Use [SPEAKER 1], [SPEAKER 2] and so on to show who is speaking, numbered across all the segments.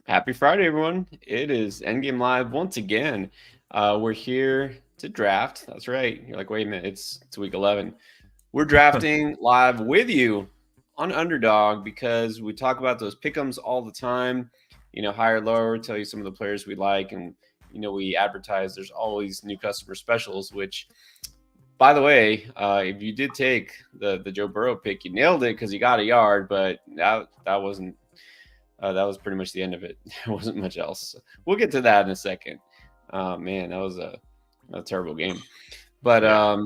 [SPEAKER 1] Happy Friday, everyone. It is Endgame Live once again. We're here to draft. That's right. You're like, wait a minute, it's week 11. We're drafting live with you on Underdog because we talk about those pick'ems all the time. Higher, lower, tell you some of the players we like, and we advertise. There's always new customer specials. Which, by the way, if you did take the Joe Burrow pick, you nailed it because you got a yard, but that wasn't that was pretty much the end of it. There wasn't much else. We'll get to that in a second. Man, that was a terrible game. But
[SPEAKER 2] Yeah.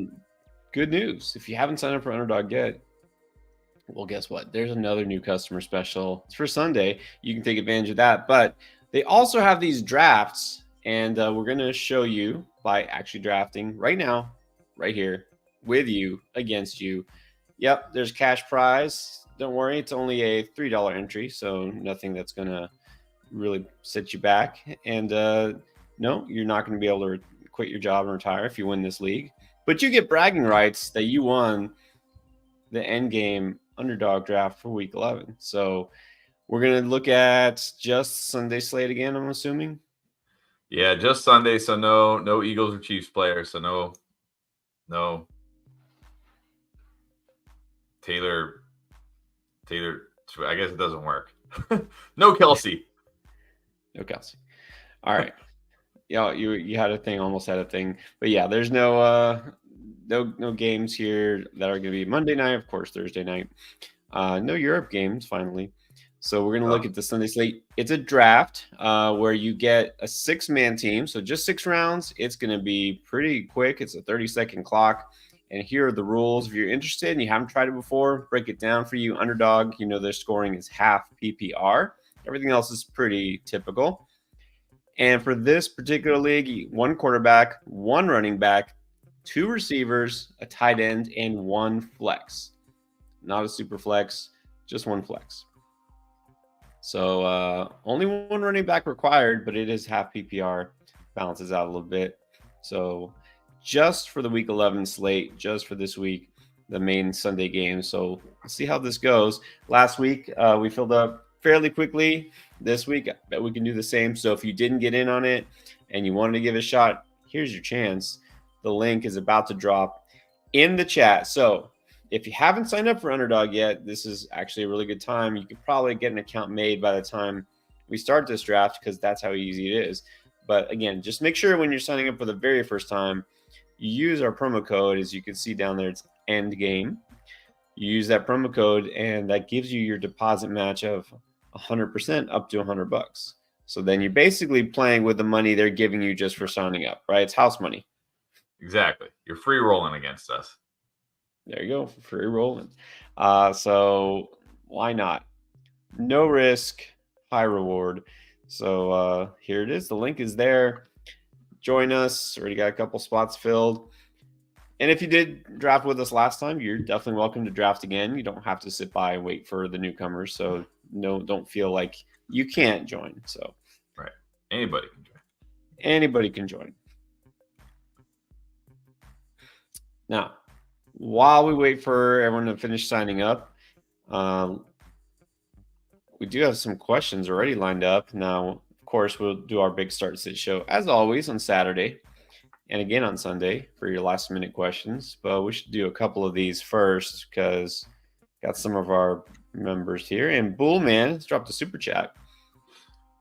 [SPEAKER 1] good news. If you haven't signed up for Underdog yet, well, guess what? There's another new customer special. It's for Sunday. You can take advantage of that. But they also have these drafts, and we're going to show you by actually drafting right now, right here, with you, against you. Yep, there's cash prize. Don't worry, it's only a $3 entry, so nothing that's going to really set you back. And no, you're not going to be able to quit your job and retire if you win this league. But you get bragging rights that you won the end game Underdog draft for week 11. So we're going to look at just Sunday slate again, I'm assuming.
[SPEAKER 2] Yeah, just Sunday, so no Eagles or Chiefs players, so no Taylor. I guess it doesn't work. No Kelsey.
[SPEAKER 1] No Kelsey. All right. Yeah, you had a thing, almost had a thing, but yeah, there's no games here that are going to be Monday night, of course, Thursday night. No Europe games finally. So we're going to look at the Sunday slate. It's a draft where you get a 6-man team, so just 6 rounds. It's going to be pretty quick. It's a 30-second clock. And here are the rules. If you're interested and you haven't tried it before, break it down for you. Underdog, their scoring is half PPR. Everything else is pretty typical. And for this particular league, 1 quarterback, 1 running back, 2 receivers, a tight end, and 1 flex. Not a super flex, just 1 flex. So only 1 running back required, but it is half PPR, balances out a little bit. So just for the week 11 slate, just for this week, the main Sunday game. So we'll see how this goes. Last week, we filled up fairly quickly. This week, I bet we can do the same. So if you didn't get in on it and you wanted to give it a shot, here's your chance. The link is about to drop in the chat. So if you haven't signed up for Underdog yet, this is actually a really good time. You could probably get an account made by the time we start this draft because that's how easy it is. But again, just make sure when you're signing up for the very first time, you use our promo code. As you can see down there, it's ENDGAME. You use that promo code, and that gives you your deposit match of 100% up to $100. So then you're basically playing with the money they're giving you just for signing up, right? It's house money.
[SPEAKER 2] Exactly. You're free rolling against us.
[SPEAKER 1] There you go, free rolling. So why not? No risk, high reward. So here it is. The link is there. Join us. Already got a couple spots filled. And if you did draft with us last time, you're definitely welcome to draft again. You don't have to sit by and wait for the newcomers. So don't feel like you can't join. So
[SPEAKER 2] right, anybody can join.
[SPEAKER 1] Anybody can join. Now, while we wait for everyone to finish signing up, we do have some questions already lined up. Now, of course, we'll do our big start sit show as always on Saturday and again on Sunday for your last minute questions. But we should do a couple of these first because got some of our members here. And Bullman has dropped a super chat.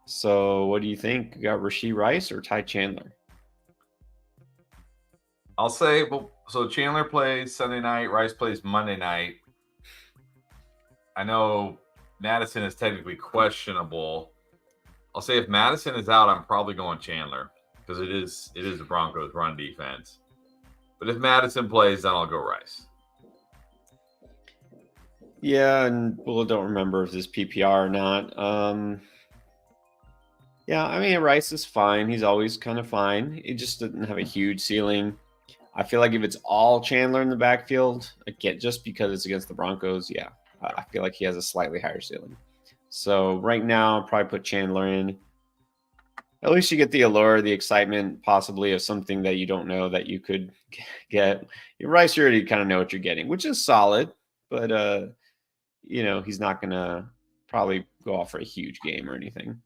[SPEAKER 1] So what do you think? You got Rashee Rice or Ty Chandler?
[SPEAKER 2] I'll say, well, so Chandler plays Sunday night, Rice plays Monday night. I know Madison is technically questionable. I'll say if Madison is out, I'm probably going Chandler because it is the Broncos' run defense. But if Madison plays, then I'll go Rice.
[SPEAKER 1] Yeah, and I don't remember if this PPR or not. Yeah, I mean, Rice is fine. He's always kind of fine. He just doesn't have a huge ceiling. I feel like if it's all Chandler in the backfield, again, just because it's against the Broncos, yeah, I feel like he has a slightly higher ceiling. So right now, I'll probably put Chandler in. At least you get the allure, the excitement, possibly of something that you don't know that you could get. Rice, you already kind of know what you're getting, which is solid, but he's not going to probably go off for a huge game or anything.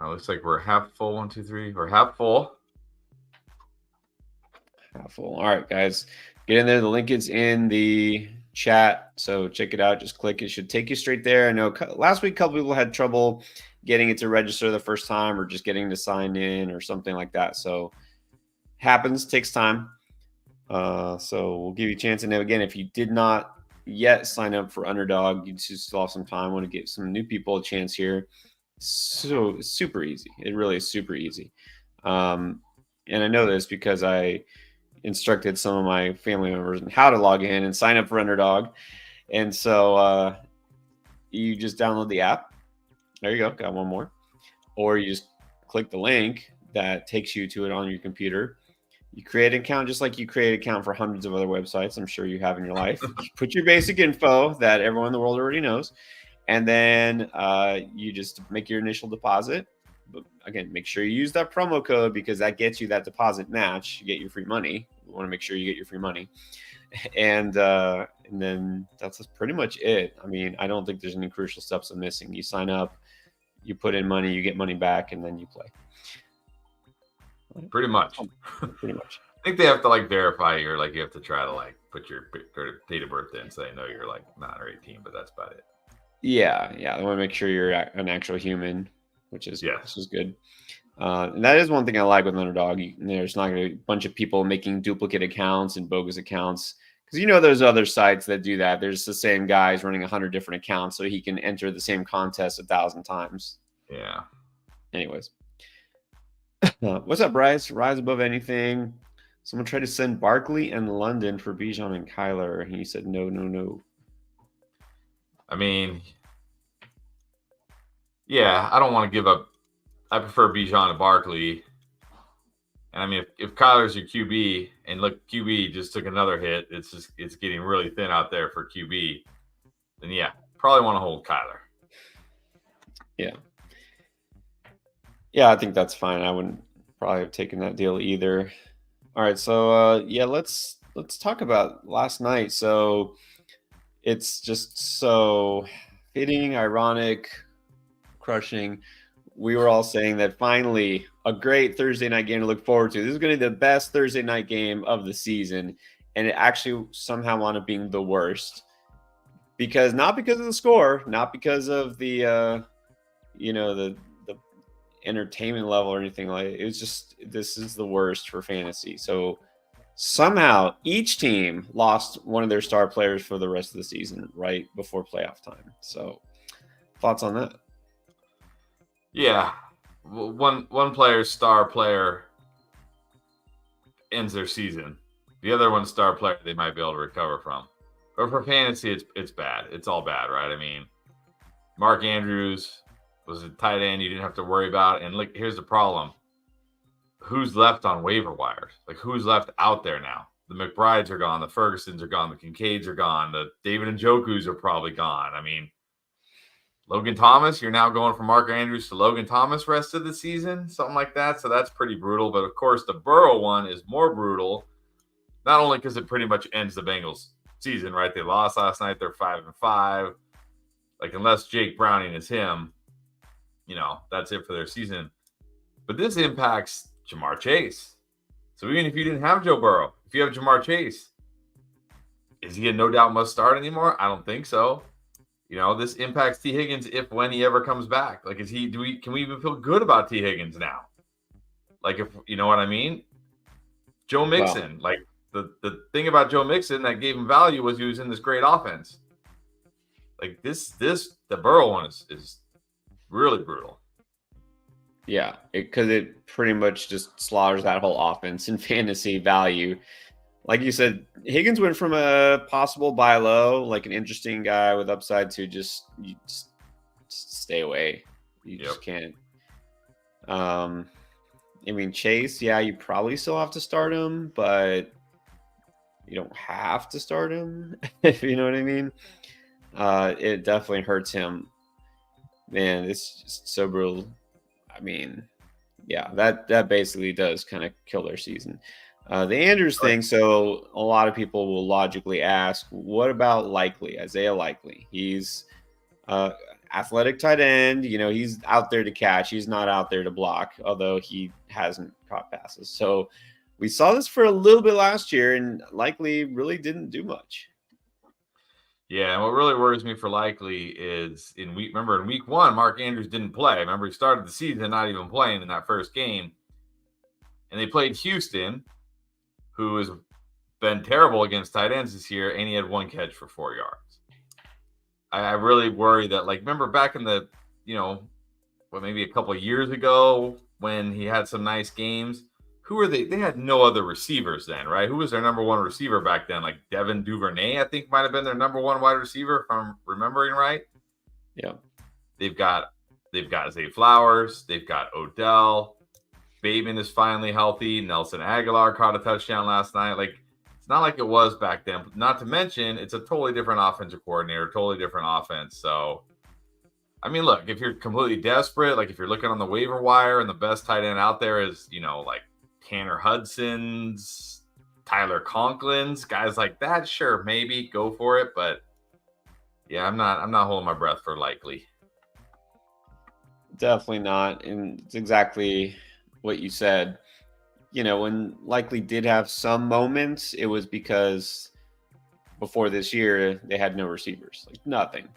[SPEAKER 2] looks like we're half full. 1, 2, 3. We're half full.
[SPEAKER 1] Half full. All right, guys, get in there. The link is in the chat, so check it out. Just click. It should take you straight there. I know last week a couple people had trouble getting it to register the first time, or just getting to sign in, or something like that. So happens, takes time. So we'll give you a chance. And again, if you did not yet sign up for Underdog, you just still have some time. Want to give some new people a chance here. So it's super easy. It really is super easy. And I know this because I instructed some of my family members on how to log in and sign up for Underdog. And so you just download the app. There you go. Got one more. Or you just click the link that takes you to it on your computer. You create an account just like you create an account for hundreds of other websites I'm sure you have in your life. You put your basic info that everyone in the world already knows. And then you just make your initial deposit. But again, make sure you use that promo code because that gets you that deposit match. You get your free money. You want to make sure you get your free money. And then that's pretty much it. I mean, I don't think there's any crucial steps I'm missing. You sign up, you put in money, you get money back, and then you play.
[SPEAKER 2] Pretty much.
[SPEAKER 1] Pretty much.
[SPEAKER 2] I think they have to like verify you have to try to like put your date of birth in so they know you're like 9 or 18, but that's about it.
[SPEAKER 1] Yeah. I want to make sure you're an actual human, which is good. And that is one thing I like with Underdog. There's not going to be a bunch of people making duplicate accounts and bogus accounts because there's other sites that do that. There's the same guys running 100 different accounts so he can enter the same contest 1,000 times.
[SPEAKER 2] Yeah.
[SPEAKER 1] Anyways. What's up, Bryce? Rise above anything. Someone tried to send Barkley and London for Bijan and Kyler. And he said, no.
[SPEAKER 2] I mean, yeah, I don't want to give up. I prefer Bijan to Barkley. And I mean, if Kyler's your QB, and look, QB just took another hit. It's getting really thin out there for QB. Then yeah, probably want to hold Kyler.
[SPEAKER 1] Yeah. Yeah, I think that's fine. I wouldn't probably have taken that deal either. All right, so let's talk about last night. So it's just so fitting, ironic, crushing. We were all saying that finally a great Thursday night game to look forward to. This is going to be the best Thursday night game of the season, and it actually somehow wound up being the worst not because of the score, not because of the the entertainment level or anything like it. It was just, this is the worst for fantasy. So somehow each team lost one of their star players for the rest of the season right before playoff time. So thoughts on that?
[SPEAKER 2] Yeah, one player's star player ends their season. The other one's star player they might be able to recover from. But for fantasy, it's bad. It's all bad, right? I mean, Mark Andrews was a tight end you didn't have to worry about. And look, here's the problem. Who's left on waiver wires? Like, who's left out there now? The McBrides are gone. The Fergusons are gone. The Kincaids are gone. The David Njokus are probably gone. I mean, Logan Thomas, you're now going from Mark Andrews to Logan Thomas rest of the season, something like that. So that's pretty brutal. But, of course, the Burrow one is more brutal, not only because it pretty much ends the Bengals season, right? They lost last night. They're 5-5. Like, unless Jake Browning is him, that's it for their season. But this impacts Jamar Chase. So even if you didn't have Joe Burrow, if you have Jamar Chase, is he a no doubt must start anymore? I don't think so. This impacts T. Higgins when he ever comes back. Like, can we even feel good about T. Higgins now? Like, if you know what I mean? Joe Mixon, like the thing about Joe Mixon that gave him value was he was in this great offense. Like the Burrow one is really brutal.
[SPEAKER 1] Yeah, because it pretty much just slaughters that whole offense and fantasy value. Like you said, Higgins went from a possible buy low, like an interesting guy with upside, to just stay away. You just can't. I mean, Chase, yeah, you probably still have to start him, but you don't have to start him, if you know what I mean. It definitely hurts him. Man, it's just so brutal. I mean, yeah, that basically does kind of kill their season. The Andrews thing, so a lot of people will logically ask, what about Isaiah Likely? He's athletic tight end. He's out there to catch. He's not out there to block, although he hasn't caught passes. So we saw this for a little bit last year and likely really didn't do much.
[SPEAKER 2] Yeah, and what really worries me for Likely is in week 1, Mark Andrews didn't play. Remember, he started the season not even playing in that first game. And they played Houston, who has been terrible against tight ends this year, and he had 1 catch for 4 yards. I really worry that, remember back in the, maybe a couple of years ago when he had some nice games. Who were they? They had no other receivers then, right? Who was their number 1 receiver back then? Like Devin Duvernay, I think might have been their number 1 wide receiver, if I'm remembering right.
[SPEAKER 1] Yeah.
[SPEAKER 2] They've got Zay Flowers. They've got Odell. Bateman is finally healthy. Nelson Aguilar caught a touchdown last night. It's not like it was back then. Not to mention, it's a totally different offensive coordinator, totally different offense. So, I mean, look, if you're completely desperate, if you're looking on the waiver wire and the best tight end out there is, Tanner Hudson's, Tyler Conklin's, guys like that, sure, maybe go for it. But yeah, I'm not holding my breath for Likely.
[SPEAKER 1] Definitely not. And it's exactly what you said. When Likely did have some moments, it was because before this year they had no receivers, nothing.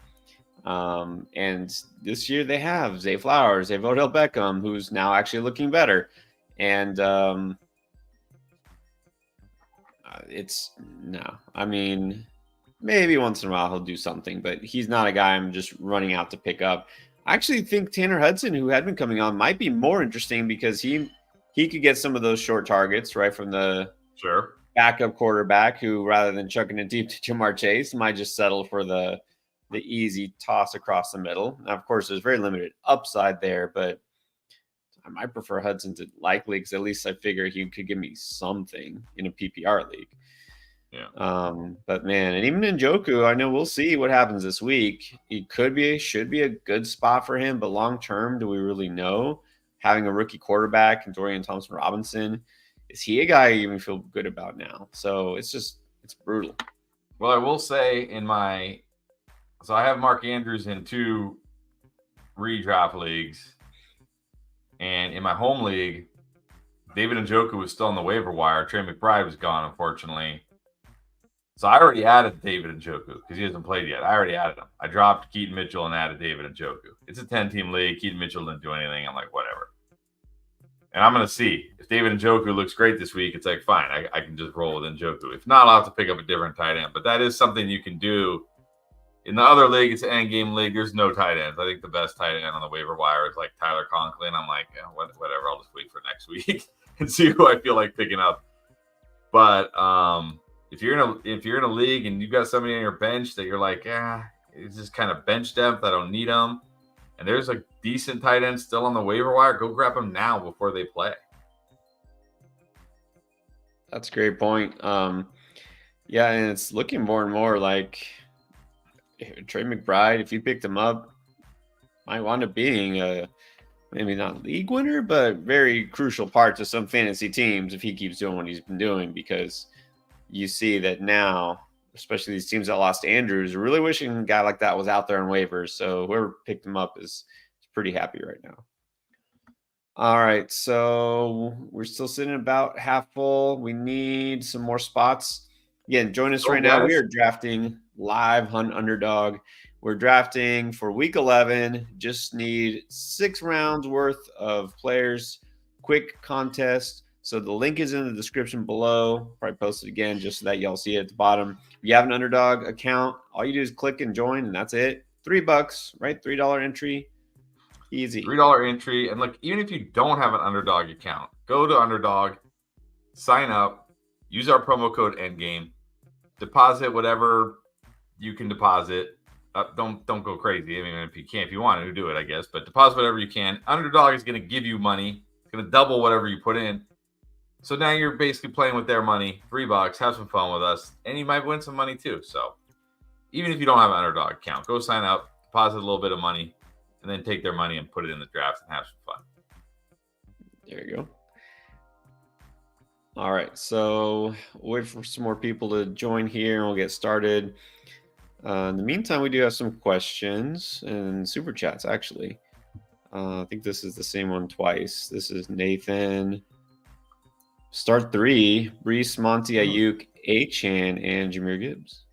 [SPEAKER 1] And this year they have Zay Flowers, they have Odell Beckham, who's now actually looking better. And maybe once in a while he'll do something, but he's not a guy I'm just running out to pick up. I actually think Tanner Hudson, who had been coming on, might be more interesting because he could get some of those short targets right from the backup quarterback, who rather than chucking it deep to Jamar Chase might just settle for the easy toss across the middle. Now, of course, there's very limited upside there, but I might prefer Hudson to Likely because at least I figure he could give me something in a PPR league.
[SPEAKER 2] Yeah.
[SPEAKER 1] But man, and even Njoku, I know we'll see what happens this week. He should be a good spot for him, but long term, do we really know? Having a rookie quarterback and Dorian Thompson-Robinson, is he a guy you even feel good about now? So it's brutal.
[SPEAKER 2] Well, I will say so I have Mark Andrews in 2 redraft leagues. And in my home league, David Njoku was still on the waiver wire. Trey McBride was gone, unfortunately. So I already added David Njoku because he hasn't played yet. I already added him. I dropped Keaton Mitchell and added David Njoku. It's a 10-team league. Keaton Mitchell didn't do anything. I'm like, whatever. And I'm going to see. If David Njoku looks great this week, it's fine. I can just roll with Njoku. If not, I'll have to pick up a different tight end. But that is something you can do. In the other league, it's an end-game league. There's no tight ends. I think the best tight end on the waiver wire is Tyler Conklin. I'm like, whatever. I'll just wait for next week and see who I feel like picking up. But if you're in a league and you've got somebody on your bench that you're like, it's just kind of bench depth, I don't need them, and there's a decent tight end still on the waiver wire, go grab them now before they play.
[SPEAKER 1] That's a great point. Yeah, and it's looking more and more like Trey McBride, if you picked him up, might wind up being a maybe not league winner, but very crucial part to some fantasy teams if he keeps doing what he's been doing, because you see that now, especially these teams that lost Andrews, are really wishing a guy like that was out there on waivers. So whoever picked him up is pretty happy right now. All right, so we're still sitting about half full. We need some more spots. Again, join us right now. We are drafting live on Underdog. We're drafting for week 11. Just need 6 rounds worth of players. Quick contest. So the link is in the description below. Probably post it again just so that y'all see it at the bottom. If you have an Underdog account, all you do is click and join, and that's it. $3, right? $3 entry. Easy.
[SPEAKER 2] $3 entry. And look, even if you don't have an Underdog account, go to Underdog, sign up, use our promo code ENDGAME, deposit whatever you can deposit. Don't go crazy. I mean, if you want to do it, I guess, but deposit whatever you can. Underdog is going to give you money. It's going to double whatever you put in. So now you're basically playing with their money. $3, have some fun with us, and you might win some money too. So even if you don't have an Underdog account, go sign up, deposit a little bit of money, and then take their money and put it in the draft and have some fun.
[SPEAKER 1] There you go. All right, so wait for some more people to join here, and we'll get started. In the meantime, we do have some questions and super chats, actually. I think this is the same one twice. This is Nathan. Start 3, Brees, Monty, Ayuk, Achan, and Jameer Gibbs.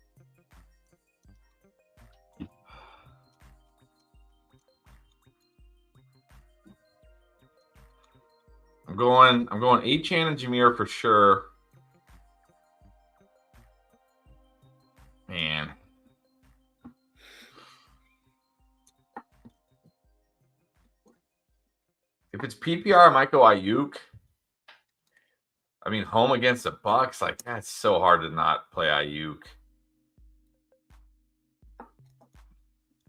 [SPEAKER 2] I'm going Achan and Jameer for sure. Man. If it's PPR, I might go Ayuk. I mean, home against the Bucks, like that's so hard to not play Ayuk.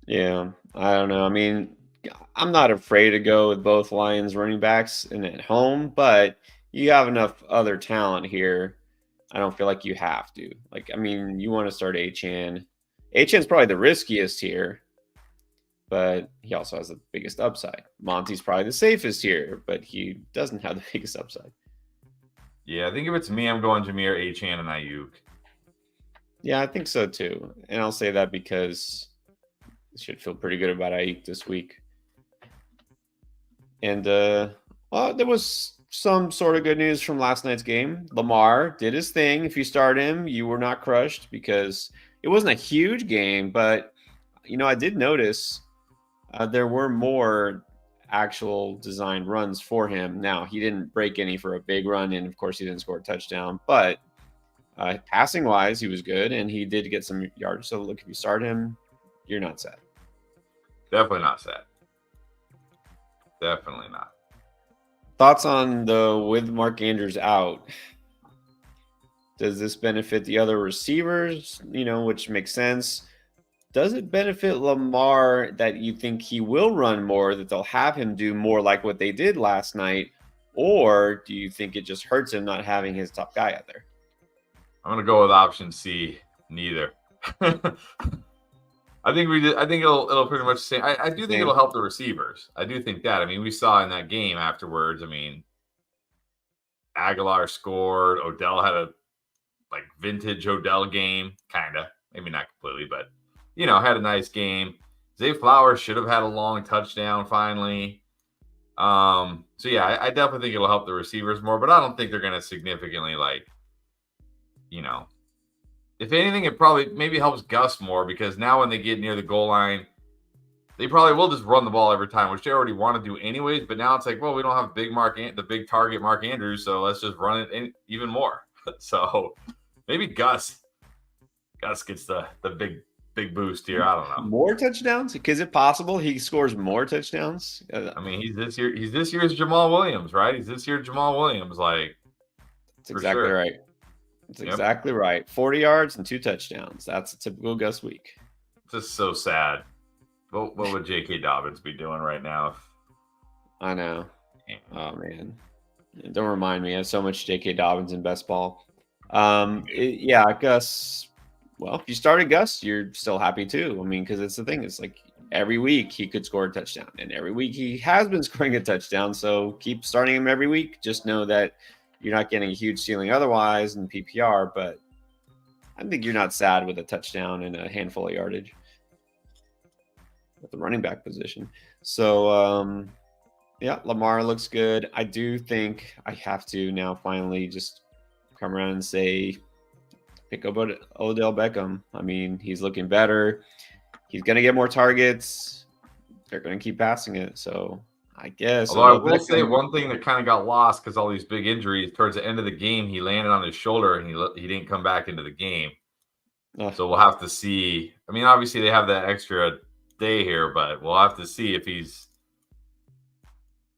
[SPEAKER 1] Yeah, I don't know. I mean, I'm not afraid to go with both Lions running backs and at home, but you have enough other talent here. I don't feel like you have to. Like, I mean, you want to start Achan. Achan's probably the riskiest here, but he also has the biggest upside. Monty's probably the safest here, but he doesn't have the biggest upside.
[SPEAKER 2] Yeah, I think if it's me, I'm going Jameer, Achan, and Ayuk.
[SPEAKER 1] Yeah, I think so too. And I'll say that because I should feel pretty good about Ayuk this week. And well, there was some sort of good news from last night's game. Lamar did his thing. If you start him, you were not crushed because it wasn't a huge game, but I did notice there were more actual designed runs for him. Now, he didn't break any for a big run, and of course, he didn't score a touchdown, but passing wise, he was good, and he did get some yards. So, look, if you start him, you're not sad.
[SPEAKER 2] Definitely not sad. Definitely not.
[SPEAKER 1] Thoughts on with Mark Andrews out? Does this benefit the other receivers? Which makes sense. Does it benefit Lamar that you think he will run more, that they'll have him do more like what they did last night? Or do you think it just hurts him not having his top guy out there?
[SPEAKER 2] I'm going to go with option C, neither. I think it'll pretty much say. I do think it'll help the receivers. I do think that. I mean, we saw in that game afterwards. I mean, Aguilar scored. Odell had a vintage Odell game, kind of. Maybe not completely, but had a nice game. Zay Flowers should have had a long touchdown finally. So yeah, I definitely think it'll help the receivers more, but I don't think they're going to significantly if anything, it probably maybe helps Gus more because now when they get near the goal line, they probably will just run the ball every time, which they already want to do anyways. But now it's like, well, we don't have the big target Mark Andrews, so let's just run it even more. So maybe Gus gets the big boost here. I don't know.
[SPEAKER 1] More touchdowns? Is it possible he scores more touchdowns?
[SPEAKER 2] I mean, he's this year's Jamal Williams, right? He's this year's Jamal Williams.
[SPEAKER 1] That's exactly right. That's exactly right. 40 yards and 2 touchdowns. That's a typical Gus week.
[SPEAKER 2] Just so sad. What would J.K. Dobbins be doing right now?
[SPEAKER 1] I know. Oh, man. Don't remind me. I have so much J.K. Dobbins in best ball. Gus. Well, if you started Gus, you're still happy too. I mean, because it's the thing. It's like every week he could score a touchdown. And every week he has been scoring a touchdown. So keep starting him every week. Just know that you're not getting a huge ceiling otherwise in PPR, but I think you're not sad with a touchdown and a handful of yardage at the running back position. So, Lamar looks good. I do think I have to now finally just come around and say, pick up Odell Beckham. I mean, he's looking better. He's going to get more targets. They're going to keep passing it. So, I guess.
[SPEAKER 2] Although I will say one thing that kind of got lost because all these big injuries. Towards the end of the game, he landed on his shoulder and he didn't come back into the game. So we'll have to see. I mean, obviously they have that extra day here, but we'll have to see if he's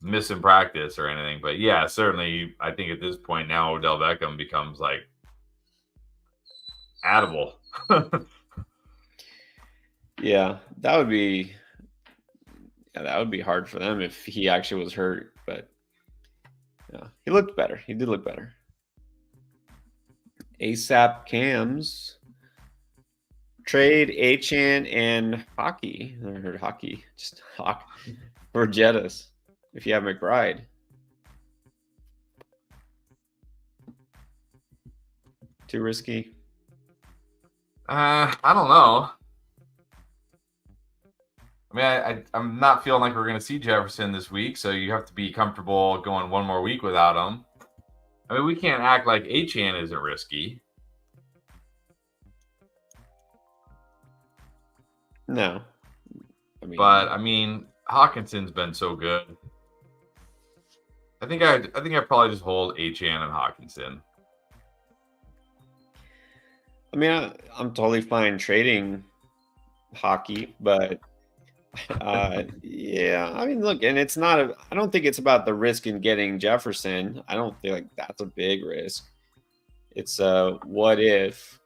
[SPEAKER 2] missing practice or anything. But yeah, certainly I think at this point now Odell Beckham becomes addable.
[SPEAKER 1] Yeah, that would be hard for them if he actually was hurt, but yeah, he looked better. He did look better. ASAP Cams trade Achan and Hockey. I heard Hockey, just Hawk for Jettas if you have McBride. Too risky?
[SPEAKER 2] I don't know. I mean, I'm not feeling like we're going to see Jefferson this week, so you have to be comfortable going one more week without him. I mean, we can't act like Achane isn't risky.
[SPEAKER 1] No.
[SPEAKER 2] But I mean, Hawkinson's been so good. I think I probably just hold Achane and Hawkinson.
[SPEAKER 1] I mean, I'm totally fine trading hockey, but yeah, I mean, look, and it's not I don't think it's about the risk in getting Jefferson. I don't feel like that's a big risk. It's what if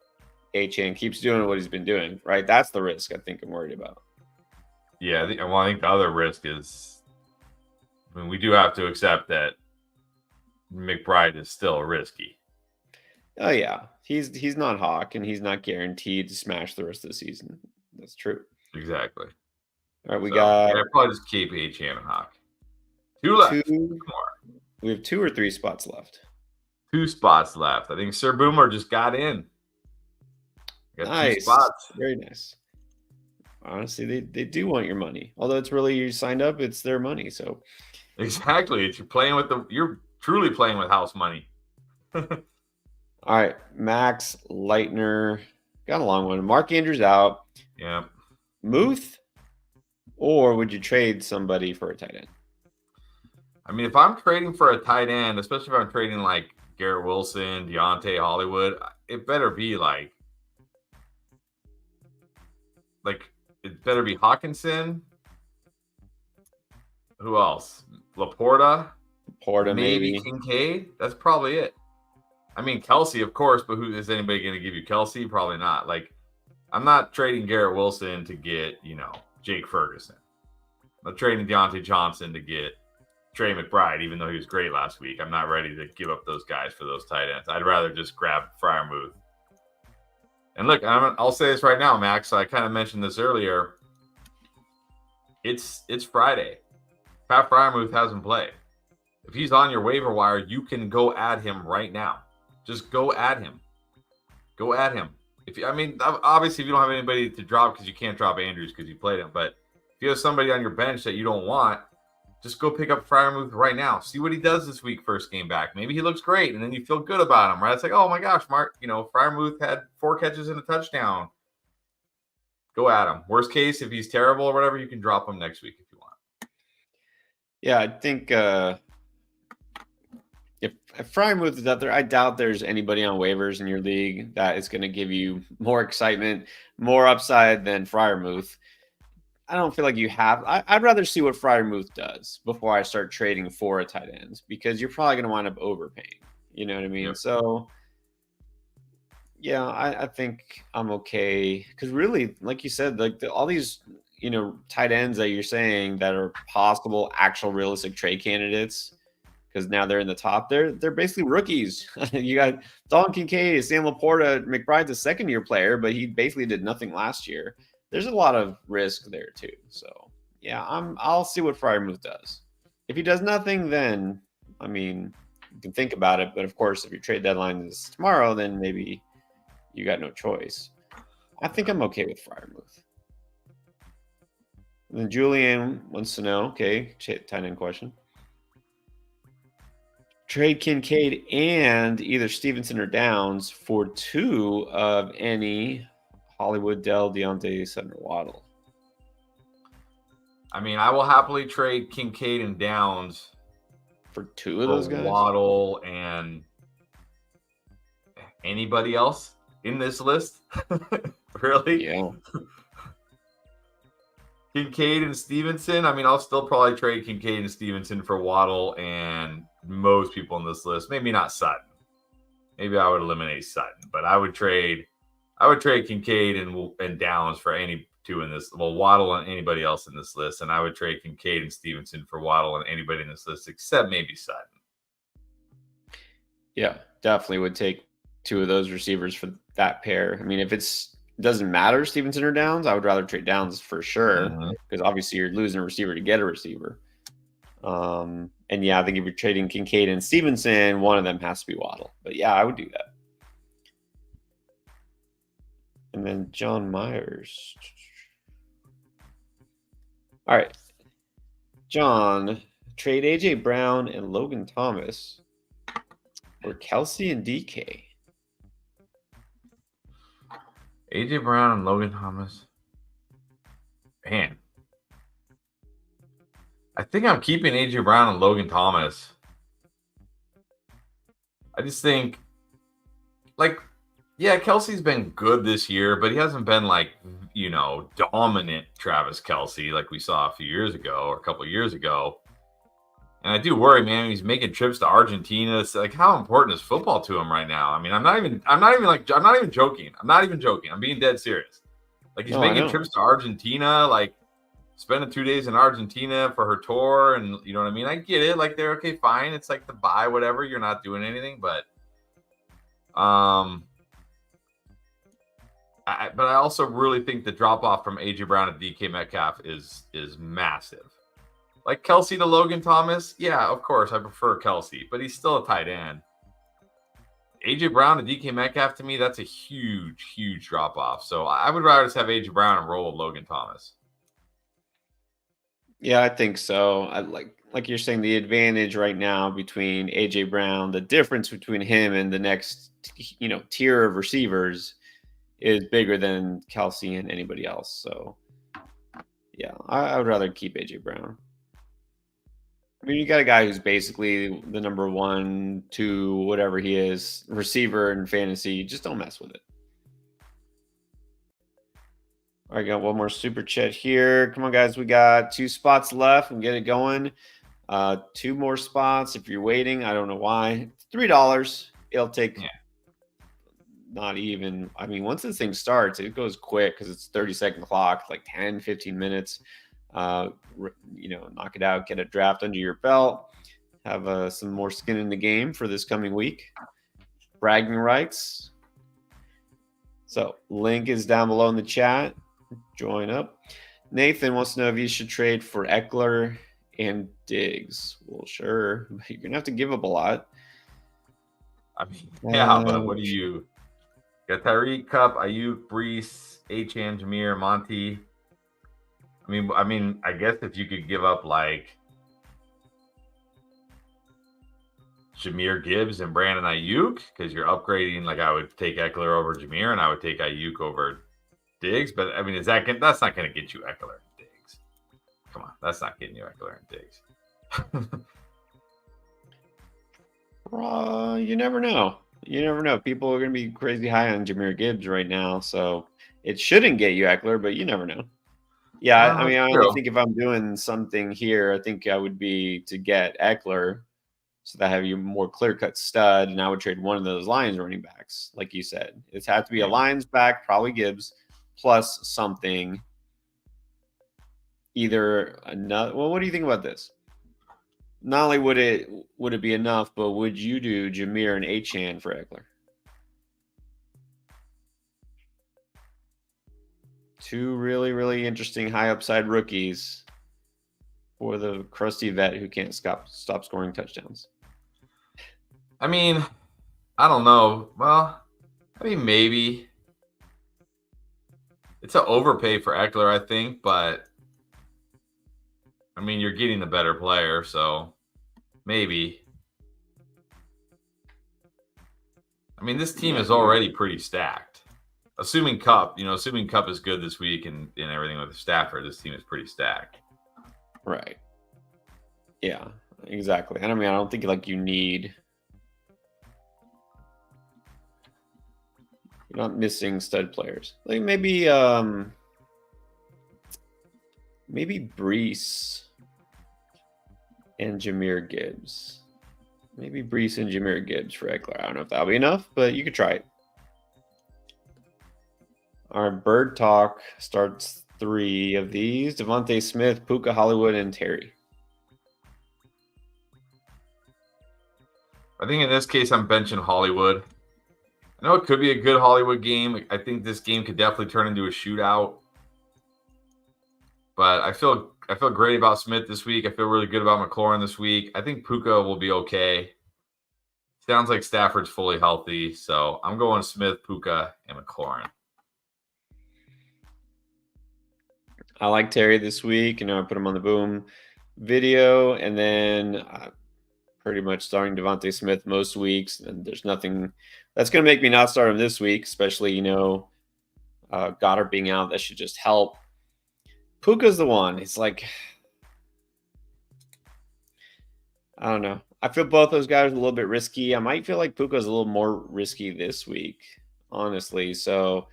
[SPEAKER 1] Achane keeps doing what he's been doing, right? That's the risk I think I'm worried about.
[SPEAKER 2] Yeah, I think the other risk is, I mean, we do have to accept that McBride is still risky.
[SPEAKER 1] Oh yeah, he's not Hawk, and he's not guaranteed to smash the rest of the season. That's true.
[SPEAKER 2] Exactly.
[SPEAKER 1] All right, we got.
[SPEAKER 2] Yeah, probably just keep Achane and Hawk. Two left. Two
[SPEAKER 1] more. We have 2 or 3 spots left.
[SPEAKER 2] 2 spots left. I think Sir Boomer just got in.
[SPEAKER 1] Got nice. 2 spots. Very nice. Honestly, they do want your money. Although it's really you signed up, it's their money. So
[SPEAKER 2] exactly, you're truly playing with house money.
[SPEAKER 1] All right, Max Leitner got a long one. Mark Andrews out.
[SPEAKER 2] Yeah.
[SPEAKER 1] Muth, or would you trade somebody for a tight end?
[SPEAKER 2] I mean, if I'm trading for a tight end, especially if I'm trading like Garrett Wilson, Deontay Hollywood, it better be like it better be Hawkinson. Who else? Laporta, maybe Kincaid. That's probably it. I mean, Kelsey, of course, but who is anybody going to give you Kelsey? Probably not. Like, I'm not trading Garrett Wilson to get, Jake Ferguson. I'm trading Deontay Johnson to get Trey McBride, even though he was great last week. I'm not ready to give up those guys for those tight ends. I'd rather just grab Freiermuth. And look, I'll say this right now, Max. I kind of mentioned this earlier. It's Friday. Pat Freiermuth hasn't played. If he's on your waiver wire, you can go add him right now. Just go add him. Go add him. Obviously, if you don't have anybody to drop because you can't drop Andrews because you played him, but if you have somebody on your bench that you don't want, just go pick up Freiermuth right now. See what he does this week, first game back. Maybe he looks great, and then you feel good about him, right? It's like, oh my gosh, Mark, Freiermuth had 4 catches and a touchdown. Go at him. Worst case, if he's terrible or whatever, you can drop him next week if you want.
[SPEAKER 1] Yeah, I think if Freiermuth is out there, I doubt there's anybody on waivers in your league that is going to give you more excitement, more upside than Freiermuth. I don't feel like you have. I'd rather see what Freiermuth does before I start trading for a tight end, because you're probably going to wind up overpaying. You know what I mean? Yep. So, yeah, I think I'm okay. Because really, like you said, like all these, tight ends that you're saying that are possible, actual, realistic trade candidates, because now they're in the top. They're basically rookies. You got Dalton Kincaid, Sam Laporta, McBride's a second-year player, but he basically did nothing last year. There's a lot of risk there too. So yeah, I'll see what Freiermuth does. If he does nothing, then you can think about it. But of course, if your trade deadline is tomorrow, then maybe you got no choice. I think I'm okay with Freiermuth. And then Julian wants to know, okay, tight end question. Trade Kincaid and either Stevenson or Downs for 2 of any Hollywood, Dell, Deontay, Sutton, or Waddle.
[SPEAKER 2] I mean, I will happily trade Kincaid and Downs
[SPEAKER 1] for 2 of those guys.
[SPEAKER 2] Waddle and anybody else in this list? Really?
[SPEAKER 1] Yeah.
[SPEAKER 2] Kincaid and Stevenson. I mean, I'll still probably trade Kincaid and Stevenson for Waddle and most people in this list. Maybe not Sutton. Maybe I would eliminate Sutton, but I would trade Kincaid and Downs for any 2 in this. Well, Waddle and anybody else in this list, and I would trade Kincaid and Stevenson for Waddle and anybody in this list except maybe Sutton.
[SPEAKER 1] Yeah, definitely would take 2 of those receivers for that pair. I mean, if it doesn't matter Stevenson or Downs, I would rather trade Downs for sure, because obviously you're losing a receiver to get a receiver. And yeah, I think if you're trading Kincaid and Stevenson, one of them has to be Waddle. But yeah, I would do that. And then John Myers. All right. John, trade A.J. Brown and Logan Thomas for Kelsey and DK.
[SPEAKER 2] A.J. Brown and Logan Thomas. Man. I think I'm keeping A.J. Brown and Logan Thomas. I just think, Kelsey's been good this year, but he hasn't been dominant Travis Kelsey like we saw a few years ago or a couple of years ago. And I do worry, man. He's making trips to Argentina. It's like, how important is football to him right now? I mean, I'm not even joking. I'm not even joking. I'm being dead serious. Like, he's making trips to Argentina, like spending 2 days in Argentina for her tour. And you know what I mean? I get it. Like, they're okay, fine. It's like the buy, whatever. You're not doing anything, but, I also really think the drop off from A.J. Brown and DK Metcalf is massive. Like Kelsey to Logan Thomas, yeah, of course, I prefer Kelsey, but he's still a tight end. A.J. Brown and DK Metcalf, to me, that's a huge, huge drop off. So I would rather just have A.J. Brown and roll with Logan Thomas.
[SPEAKER 1] Yeah, I think so. I like you're saying, the advantage right now between A.J. Brown, the difference between him and the next, tier of receivers is bigger than Kelsey and anybody else. So, yeah, I would rather keep A.J. Brown. I mean, you got a guy who's basically the number 1, 2, whatever he is, receiver in fantasy. Just don't mess with it. All right, got one more super chat here. Come on, guys. We got 2 spots left and get it going. 2 more spots. If you're waiting, I don't know why. It's $3. It'll take not even. I mean, once this thing starts, it goes quick because it's 30-second clock, like 10, 15 minutes. Knock it out, get a draft under your belt, have some more skin in the game for this coming week. Bragging rights. So link is down below in the chat. Join up. Nathan wants to know if you should trade for Eckler and Diggs. Well, sure. You're going to have to give up a lot.
[SPEAKER 2] I mean, yeah, but what do you got? Tyreek, Cup, Ayuk, Brees, Achane, Jameer, Monty. I mean, I guess if you could give up like Jameer Gibbs and Brandon Ayuk, because you're upgrading, like I would take Eckler over Jameer and I would take Ayuk over Diggs. But I mean, that's not going to get you Eckler and Diggs. Come on, that's not getting you Eckler and Diggs.
[SPEAKER 1] You never know. You never know. People are going to be crazy high on Jameer Gibbs right now, so it shouldn't get you Eckler, but you never know. Yeah, I mean, I only think if I'm doing something here, I think I would be to get Eckler so that I have you more clear-cut stud, and I would trade one of those Lions running backs, like you said. It has to be a Lions back, probably Gibbs, plus something. Either another. Well, what do you think about this? Not only would it be enough, but would you do Jameer and Achane for Eckler? 2 really, really interesting high upside rookies for the crusty vet who can't stop scoring touchdowns.
[SPEAKER 2] I mean, I don't know. Well, I mean, maybe it's an overpay for Eckler, I think, but I mean, you're getting the better player, so maybe. I mean, this team is already pretty stacked. Assuming Cup is good this week and everything with Stafford, this team is pretty stacked.
[SPEAKER 1] Right. Yeah, exactly. And I mean, I don't think you need. You're not missing stud players. Like maybe Brees and Jameer Gibbs. Maybe Brees and Jameer Gibbs for Eckler. I don't know if that'll be enough, but you could try it. Our Bird Talk starts 3 of these. Devontae Smith, Puka, Hollywood, and Terry.
[SPEAKER 2] I think in this case, I'm benching Hollywood. I know it could be a good Hollywood game. I think this game could definitely turn into a shootout. But I feel great about Smith this week. I feel really good about McLaurin this week. I think Puka will be okay. Sounds like Stafford's fully healthy. So I'm going Smith, Puka, and McLaurin.
[SPEAKER 1] I like Terry this week. I put him on the boom video, and then pretty much starting Devontae Smith most weeks. And there's nothing that's going to make me not start him this week, especially Goddard being out. That should just help. Puka's the one. It's like, I don't know. I feel both those guys are a little bit risky. I might feel like Puka's a little more risky this week, honestly. So,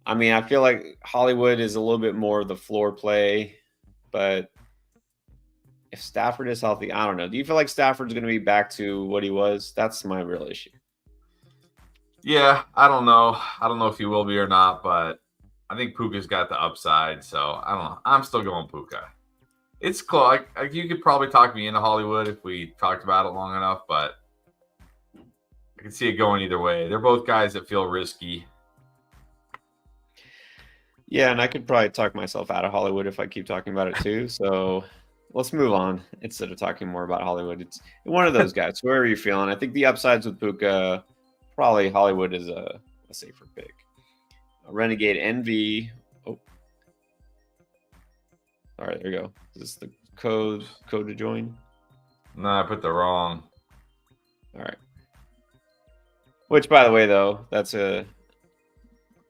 [SPEAKER 1] I feel like Hollywood is a little bit more of the floor play, but if Stafford is healthy, I don't know. Do you feel like Stafford's going to be back to what he was? That's my real issue.
[SPEAKER 2] Yeah, I don't know. I don't know if he will be or not, but I think Puka's got the upside. So I don't know. I'm still going Puka. It's close. Like you could probably talk me into Hollywood if we talked about it long enough, but I can see it going either way. They're both guys that feel risky.
[SPEAKER 1] Yeah, and I could probably talk myself out of Hollywood if I keep talking about it too. So let's move on instead of talking more about Hollywood. It's one of those guys. Whoever you're feeling, I think the upsides with Puka, probably Hollywood is a safer pick. Renegade Envy. Oh, all right, there you go. Is this the code to join?
[SPEAKER 2] No, I put the wrong.
[SPEAKER 1] All right. Which, by the way, though, that's a.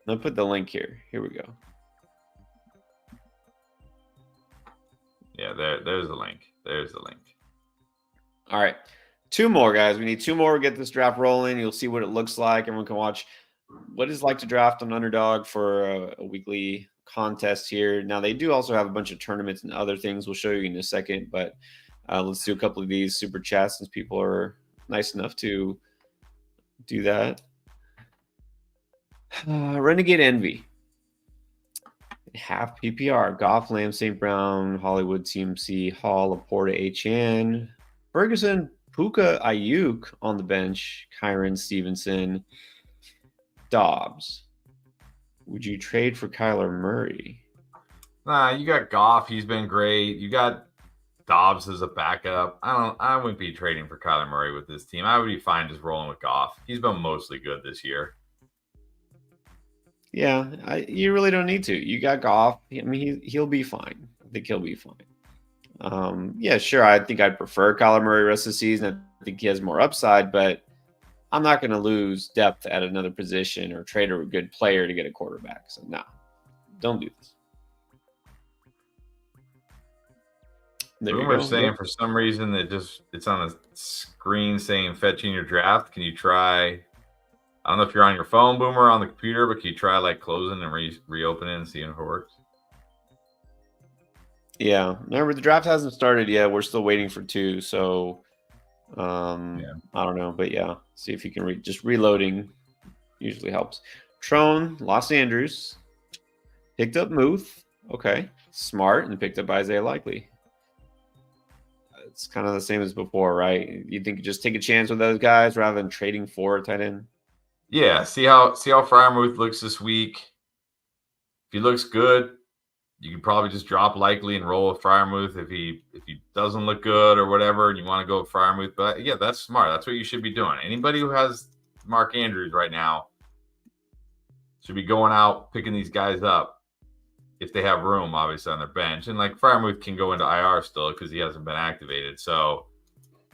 [SPEAKER 1] I'll put the link here. Here we go.
[SPEAKER 2] Yeah, there's the link. There's the link.
[SPEAKER 1] All right. 2 more, guys. We need 2 more to get this draft rolling. You'll see what it looks like. Everyone can watch what it's like to draft on Underdog for a weekly contest here. Now, they do also have a bunch of tournaments and other things we'll show you in a second, but let's do a couple of these super chats since people are nice enough to do that. Renegade Envy. Half PPR. Goff, Lamb, St. Brown, Hollywood, TMC, Hall, Laporta, HN, Ferguson, Puka, Ayuk on the bench, Kyron, Stevenson, Dobbs. Would you trade for Kyler Murray?
[SPEAKER 2] Nah, you got Goff. He's been great. You got Dobbs as a backup. I wouldn't be trading for Kyler Murray with this team. I would be fine just rolling with Goff. He's been mostly good this year.
[SPEAKER 1] Yeah, you really don't need to. You got Goff. He'll be fine. I think he'll be fine. Yeah, sure. I think I'd prefer Kyler Murray rest of the season. I think he has more upside, but I'm not going to lose depth at another position or trade a good player to get a quarterback. So, no, don't do this.
[SPEAKER 2] Boomer's saying for some reason that it's on a screen saying fetching your draft. Can you try? I don't know if you're on your phone, Boomer, on the computer, but can you try like closing and reopening and seeing if it works?
[SPEAKER 1] Yeah. Remember, the draft hasn't started yet. We're still waiting for 2. So, I don't know. But yeah, see if you can just reloading usually helps. Trone, Los Andrews, picked up Muth. Okay. Smart, and picked up Isaiah Likely. It's kind of the same as before, right? You think you just take a chance with those guys rather than trading for a tight end?
[SPEAKER 2] Yeah, see how Freiermuth looks this week. If he looks good, you can probably just drop Likely and roll with Freiermuth. If he doesn't look good or whatever, and you want to go with Freiermuth, but yeah, that's smart. That's what you should be doing. Anybody who has Mark Andrews right now should be going out picking these guys up if they have room, obviously, on their bench. And like Freiermuth can go into IR still because he hasn't been activated. So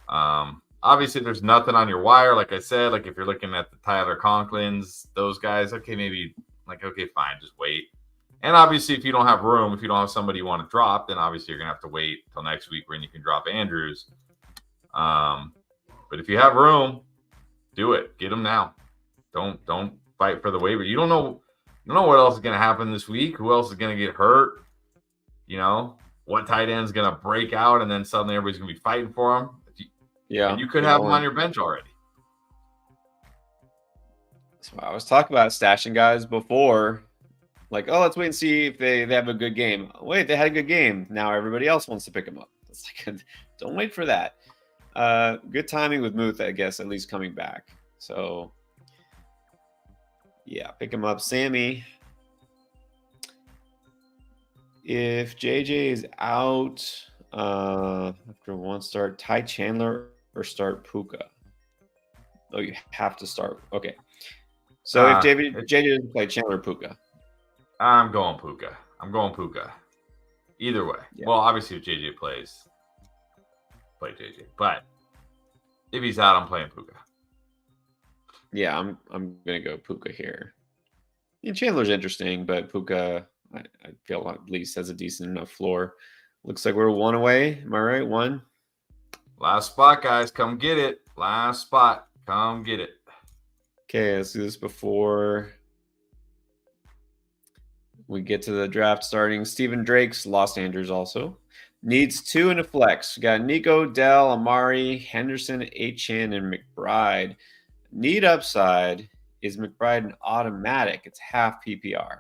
[SPEAKER 2] obviously, there's nothing on your wire. Like I said, like if you're looking at the Tyler Conklins, those guys, okay, maybe okay, fine, just wait. And obviously, if you don't have room, if you don't have somebody you want to drop, then obviously you're gonna have to wait till next week when you can drop Andrews. But if you have room, do it. Get them now. Don't fight for the waiver. You don't know what else is gonna happen this week. Who else is gonna get hurt? What tight end's gonna break out, and then suddenly everybody's gonna be fighting for him.
[SPEAKER 1] Yeah,
[SPEAKER 2] and you could have them on your bench already.
[SPEAKER 1] That's why I was talking about stashing guys before. Like, oh, let's wait and see if they have a good game. Wait, they had a good game. Now everybody else wants to pick them up. It's like, don't wait for that. Good timing with Muth, I guess, at least coming back. So, yeah, pick him up. Sammy, if JJ is out after one start, Ty Chandler or start Puka? Oh, you have to start. Okay. So if JJ doesn't play, Chandler or Puka?
[SPEAKER 2] I'm going Puka. Either way.
[SPEAKER 1] Yeah.
[SPEAKER 2] Well, obviously if JJ plays, play JJ. But if he's out, I'm playing Puka.
[SPEAKER 1] Yeah, I'm gonna go Puka here. And Chandler's interesting, but Puka, I feel at least has a decent enough floor. Looks like we're one away. Am I right? One.
[SPEAKER 2] Last spot, guys. Come get it. Last spot. Come get it.
[SPEAKER 1] Okay, let's do this before we get to the draft starting. Stephen Drake's Los Angeles also needs 2 and a flex. We got Nico, Dell, Amari, Henderson, Achan, and McBride. Need upside. Is McBride an automatic? It's half PPR.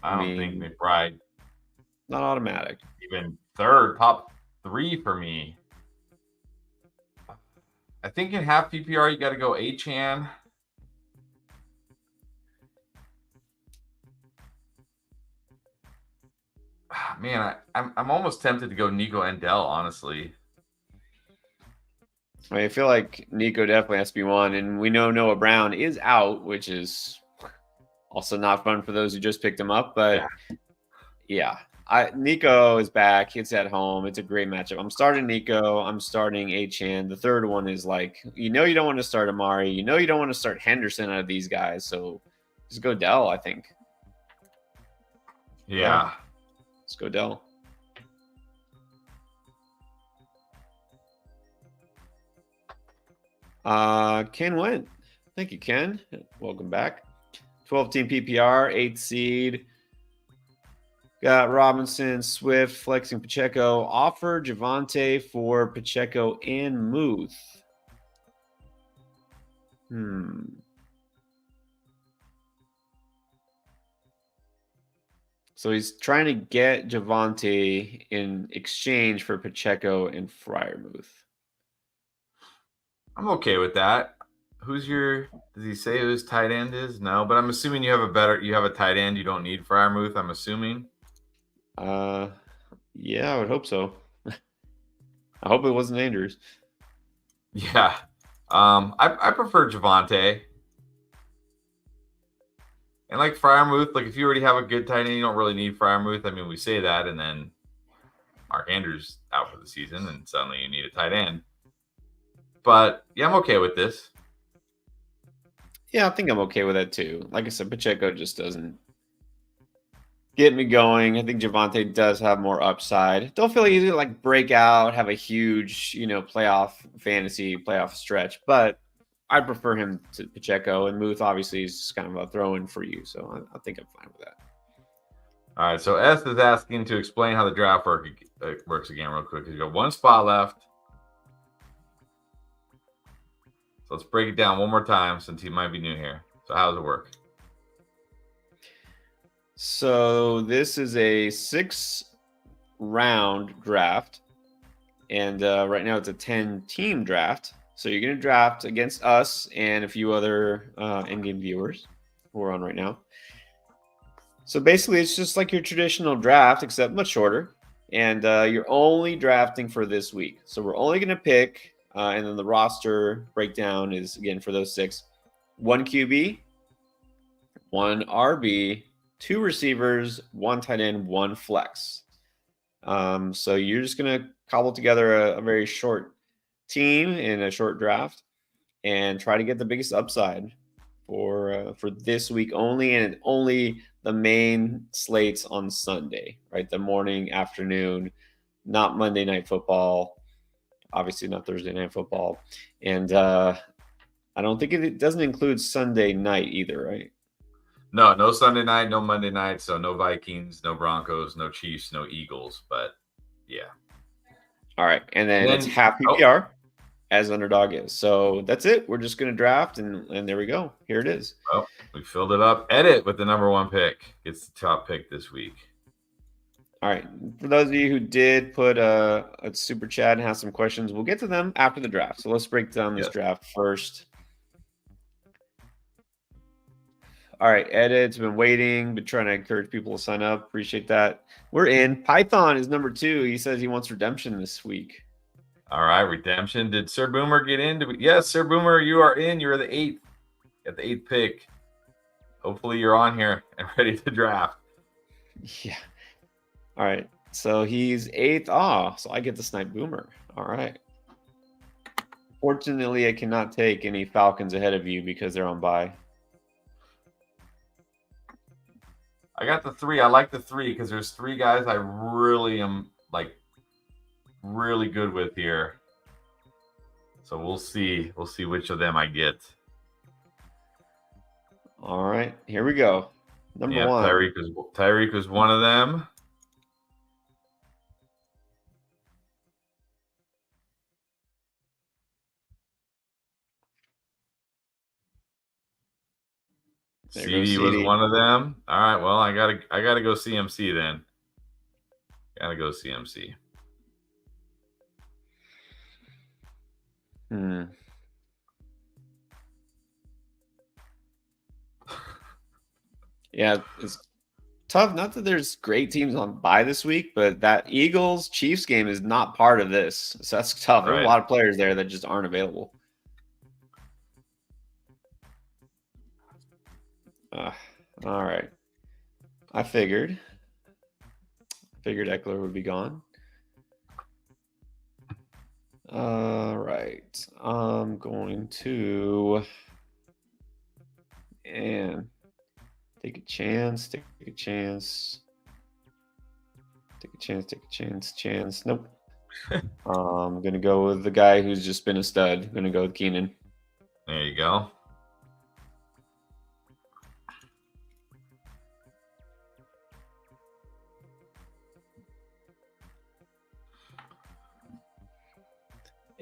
[SPEAKER 2] I don't think McBride.
[SPEAKER 1] Not automatic.
[SPEAKER 2] Even top 3 for me. I think in half PPR, you got to go Achan. Man, I'm almost tempted to go Nico and Dell, honestly.
[SPEAKER 1] I feel like Nico definitely has to be one, and we know Noah Brown is out, which is also not fun for those who just picked him up. But yeah, Nico is back. It's at home. It's a great matchup. I'm starting Nico. I'm starting Achan. The third one is like, you don't want to start Amari. You don't want to start Henderson out of these guys. So just go Dell, I think.
[SPEAKER 2] Yeah.
[SPEAKER 1] Let's go Dell. Ken went. Thank you, Ken. Welcome back. 12-team PPR, 8th seed. Got Robinson, Swift, flexing Pacheco. Offer Javonte for Pacheco and Muth. So he's trying to get Javonte in exchange for Pacheco and Freiermuth.
[SPEAKER 2] I'm okay with that. Does he say who his tight end is? No, but I'm assuming you have a tight end. You don't need Freiermuth, I'm assuming.
[SPEAKER 1] Yeah, I would hope so. I hope it wasn't Andrews.
[SPEAKER 2] Yeah. I prefer Javonte. And like Freiermuth, like if you already have a good tight end, you don't really need Freiermuth. I mean, we say that, and then Mark Andrews out for the season, and suddenly you need a tight end. But yeah, I'm okay with this.
[SPEAKER 1] Yeah, I think I'm okay with that too. Like I said, Pacheco just doesn't get me going. I think Javonte does have more upside. Don't feel like he's gonna break out, have a huge, playoff stretch, but I prefer him to Pacheco, and Muth obviously is just kind of a throw-in for you, so I think I'm fine with that.
[SPEAKER 2] All right, so S is asking to explain how the draft works again real quick. You got one spot left. So let's break it down one more time since he might be new here. So how does it work?
[SPEAKER 1] So this is a 6-round draft, and right now it's a 10-team draft. So you're going to draft against us and a few other in-game viewers who are on right now. So basically, it's just like your traditional draft, except much shorter. And you're only drafting for this week. So we're only going to pick, and then the roster breakdown is, again, for those 6, 1 QB, 1 RB, 2 receivers, 1 tight end, 1 flex. So you're just going to cobble together a very short team in a short draft and try to get the biggest upside for this week only, and only the main slates on Sunday, right? The morning, afternoon, not Monday Night Football, obviously not Thursday Night Football, and I don't think it doesn't include Sunday night either, right?
[SPEAKER 2] No Sunday night, no Monday night, so no Vikings, no Broncos, no Chiefs, no Eagles, but yeah.
[SPEAKER 1] All right, and then it's half PPR. As Underdog is. So that's it. We're just going to draft, and there we go. Here it is.
[SPEAKER 2] Well, we filled it up. Edit with the number 1 pick. Gets the top pick this week.
[SPEAKER 1] All right. For those of you who did put a super chat and have some questions, we'll get to them after the draft. So let's break down this draft first. All right. Edit's been waiting, been trying to encourage people to sign up. Appreciate that. We're in. Python is number 2. He says he wants redemption this week.
[SPEAKER 2] All right, redemption. Did Sir Boomer get in? Yes, Sir Boomer, you are in. You're the 8th. At the 8th pick. Hopefully you're on here and ready to draft.
[SPEAKER 1] Yeah. All right. So he's 8th. So I get to snipe Boomer. All right. Fortunately, I cannot take any Falcons ahead of you because they're on bye.
[SPEAKER 2] I got the 3. I like the 3 because there's 3 guys I really am like really good with here. So we'll see. We'll see which of them I get.
[SPEAKER 1] All right, here we go. Number 1.
[SPEAKER 2] Tyreek is one of them. CD was one of them. All right, well, I gotta go CMC then. Gotta go CMC.
[SPEAKER 1] Yeah, it's tough. Not that there's great teams on bye this week, but that Eagles Chiefs game is not part of this, so that's tough. There's a lot of players there that just aren't available. All right. I figured Eckler would be gone. All right. I'm going to take a chance. Nope. I'm going to go with the guy who's just been a stud. I'm going to go with Keenan.
[SPEAKER 2] There you go.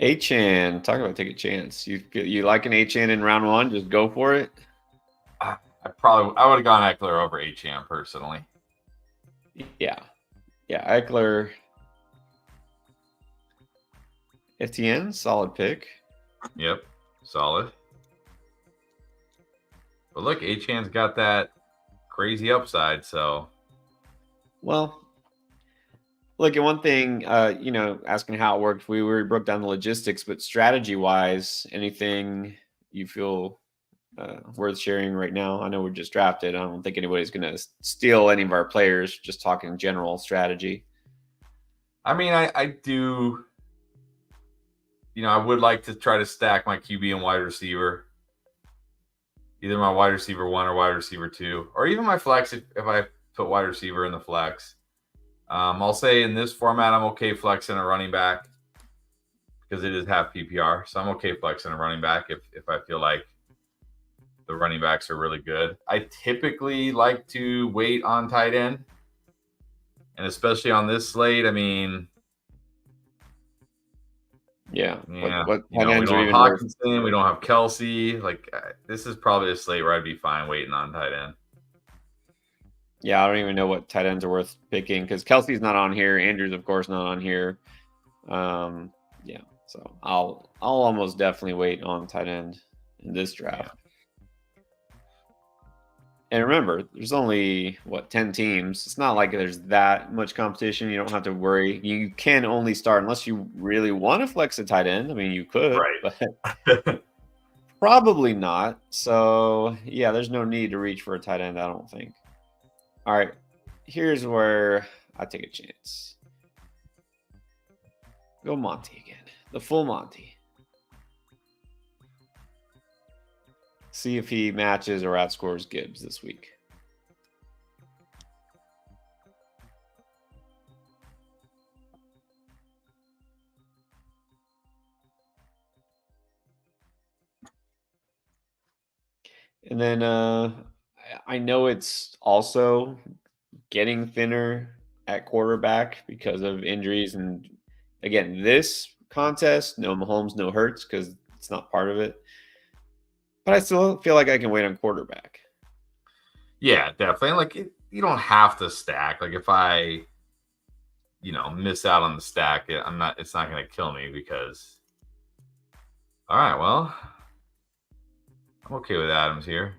[SPEAKER 1] Achane, talk about take a chance. You like an Achane in round 1? Just go for it.
[SPEAKER 2] I would have gone Eckler over Achane personally.
[SPEAKER 1] Yeah, Eckler. Etienne, solid pick.
[SPEAKER 2] Yep, solid. But look, Achane's got that crazy upside. So,
[SPEAKER 1] well, look, at one thing, asking how it worked, we broke down the logistics, but strategy-wise, anything you feel worth sharing right now? I know we're just drafted. I don't think anybody's going to steal any of our players, just talking general strategy.
[SPEAKER 2] I mean, I do, I would like to try to stack my QB and wide receiver. Either my wide receiver 1 or wide receiver 2, or even my flex if I put wide receiver in the flex. I'll say in this format, I'm okay flexing a running back because it is half PPR. So I'm okay flexing a running back if I feel like the running backs are really good. I typically like to wait on tight end. And especially on this slate, I mean,
[SPEAKER 1] yeah.
[SPEAKER 2] What we don't have Hawkinson, we don't have Kelsey. Like, this is probably a slate where I'd be fine waiting on tight end.
[SPEAKER 1] Yeah, I don't even know what tight ends are worth picking because Kelsey's not on here. Andrew's, of course, not on here. Yeah, so I'll almost definitely wait on tight end in this draft. Yeah. And remember, there's only 10 teams. It's not like there's that much competition. You don't have to worry. You can only start unless you really want to flex a tight end. I mean, you could, but probably not. So yeah, there's no need to reach for a tight end, I don't think. All right, here's where I take a chance. Go Monty again, the full Monty. See if he matches or outscores Gibbs this week. And then I know it's also getting thinner at quarterback because of injuries. And again, this contest, no Mahomes, no Hurts, because it's not part of it. But I still feel like I can wait on quarterback.
[SPEAKER 2] Yeah, definitely. Like, you don't have to stack. Like, if I, miss out on the stack, it's not going to kill me because, all right, well, I'm okay with Adams here.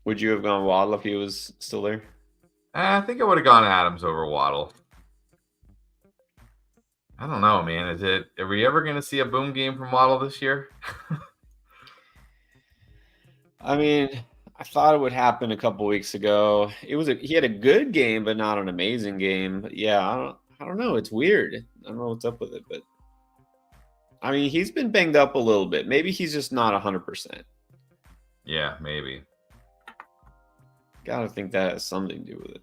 [SPEAKER 1] Would you have gone Waddle if he was still there?
[SPEAKER 2] I think I would have gone Adams over Waddle. I don't know, man. Are we ever going to see a boom game from Waddle this year?
[SPEAKER 1] I mean, I thought it would happen a couple weeks ago. He had a good game, but not an amazing game. But yeah, I don't know. It's weird. I don't know what's up with it, but I mean, he's been banged up a little bit. Maybe he's just not 100%.
[SPEAKER 2] Yeah, maybe.
[SPEAKER 1] Gotta think that has something to do with it.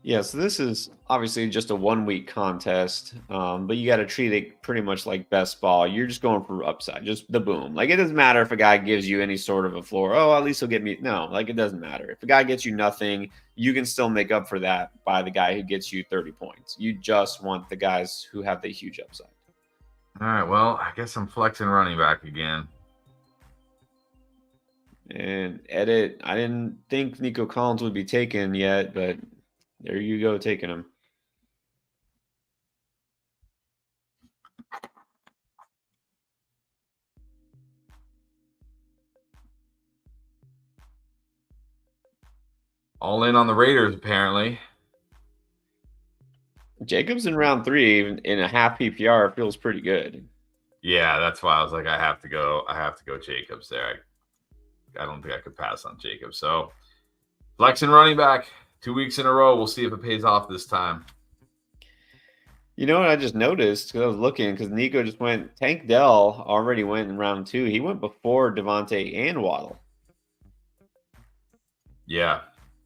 [SPEAKER 1] Yeah, so this is obviously just a 1 week contest, but you got to treat it pretty much like best ball. You're just going for upside, just the boom. Like it doesn't matter if a guy gives you any sort of a floor. Oh, at least he'll get me. No, like it doesn't matter. If a guy gets you nothing, you can still make up for that by the guy who gets you 30 points. You just want the guys who have the huge upside.
[SPEAKER 2] All right, well, I guess I'm flexing running back again.
[SPEAKER 1] And edit, I didn't think Nico Collins would be taken yet, but there you go, taking him.
[SPEAKER 2] All in on the Raiders, apparently.
[SPEAKER 1] Jacobs in round 3 in a half PPR feels pretty good.
[SPEAKER 2] Yeah, that's why I was like, I have to go Jacobs there. I don't think I could pass on Jacobs. So flexing running back 2 weeks in a row. We'll see if it pays off this time.
[SPEAKER 1] You know what I just noticed because I was looking because Nico just went. Tank Dell already went in round 2. He went before Devontae and Waddle.
[SPEAKER 2] Yeah,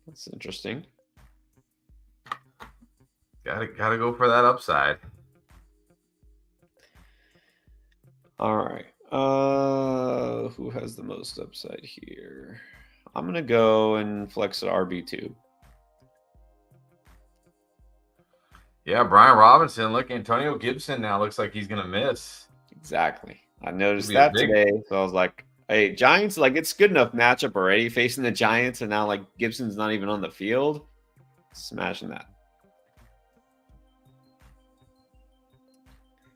[SPEAKER 1] That's interesting.
[SPEAKER 2] Gotta go for that upside.
[SPEAKER 1] All right. Who has the most upside here? I'm gonna go and flex at RB2.
[SPEAKER 2] Yeah, Brian Robinson. Look, Antonio Gibson now looks like he's gonna miss.
[SPEAKER 1] Exactly. I noticed
[SPEAKER 2] It'll
[SPEAKER 1] that
[SPEAKER 2] be a big-
[SPEAKER 1] today, so I was like, "Hey, Giants! Like it's good enough matchup already facing the Giants, and now like Gibson's not even on the field. Smashing that."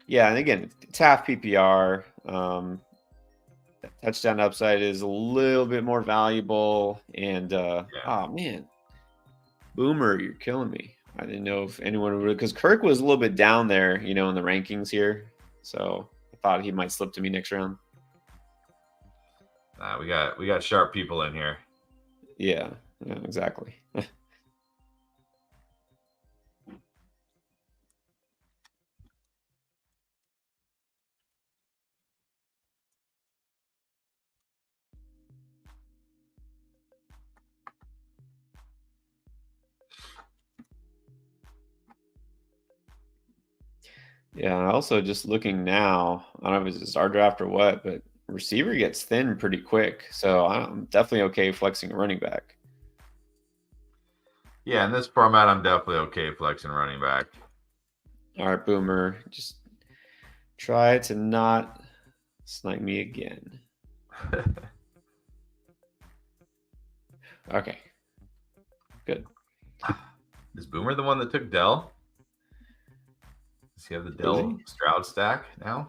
[SPEAKER 1] Yeah, and again, it's half PPR. Touchdown upside is a little bit more valuable. And oh man, Boomer, you're killing me. I didn't know if anyone would, because Kirk was a little bit down there, in the rankings here. So I thought he might slip to me next round.
[SPEAKER 2] Nah, we got sharp people in here.
[SPEAKER 1] Yeah, exactly. Yeah, also just looking now, I don't know if it's just our draft or what, but receiver gets thin pretty quick. So I'm definitely okay flexing a running back.
[SPEAKER 2] Yeah, in this format, I'm definitely okay flexing running back.
[SPEAKER 1] All right, Boomer, just try to not snipe me again. Okay, good.
[SPEAKER 2] Is Boomer the one that took Dell? Does he have the Dell Stroud stack now?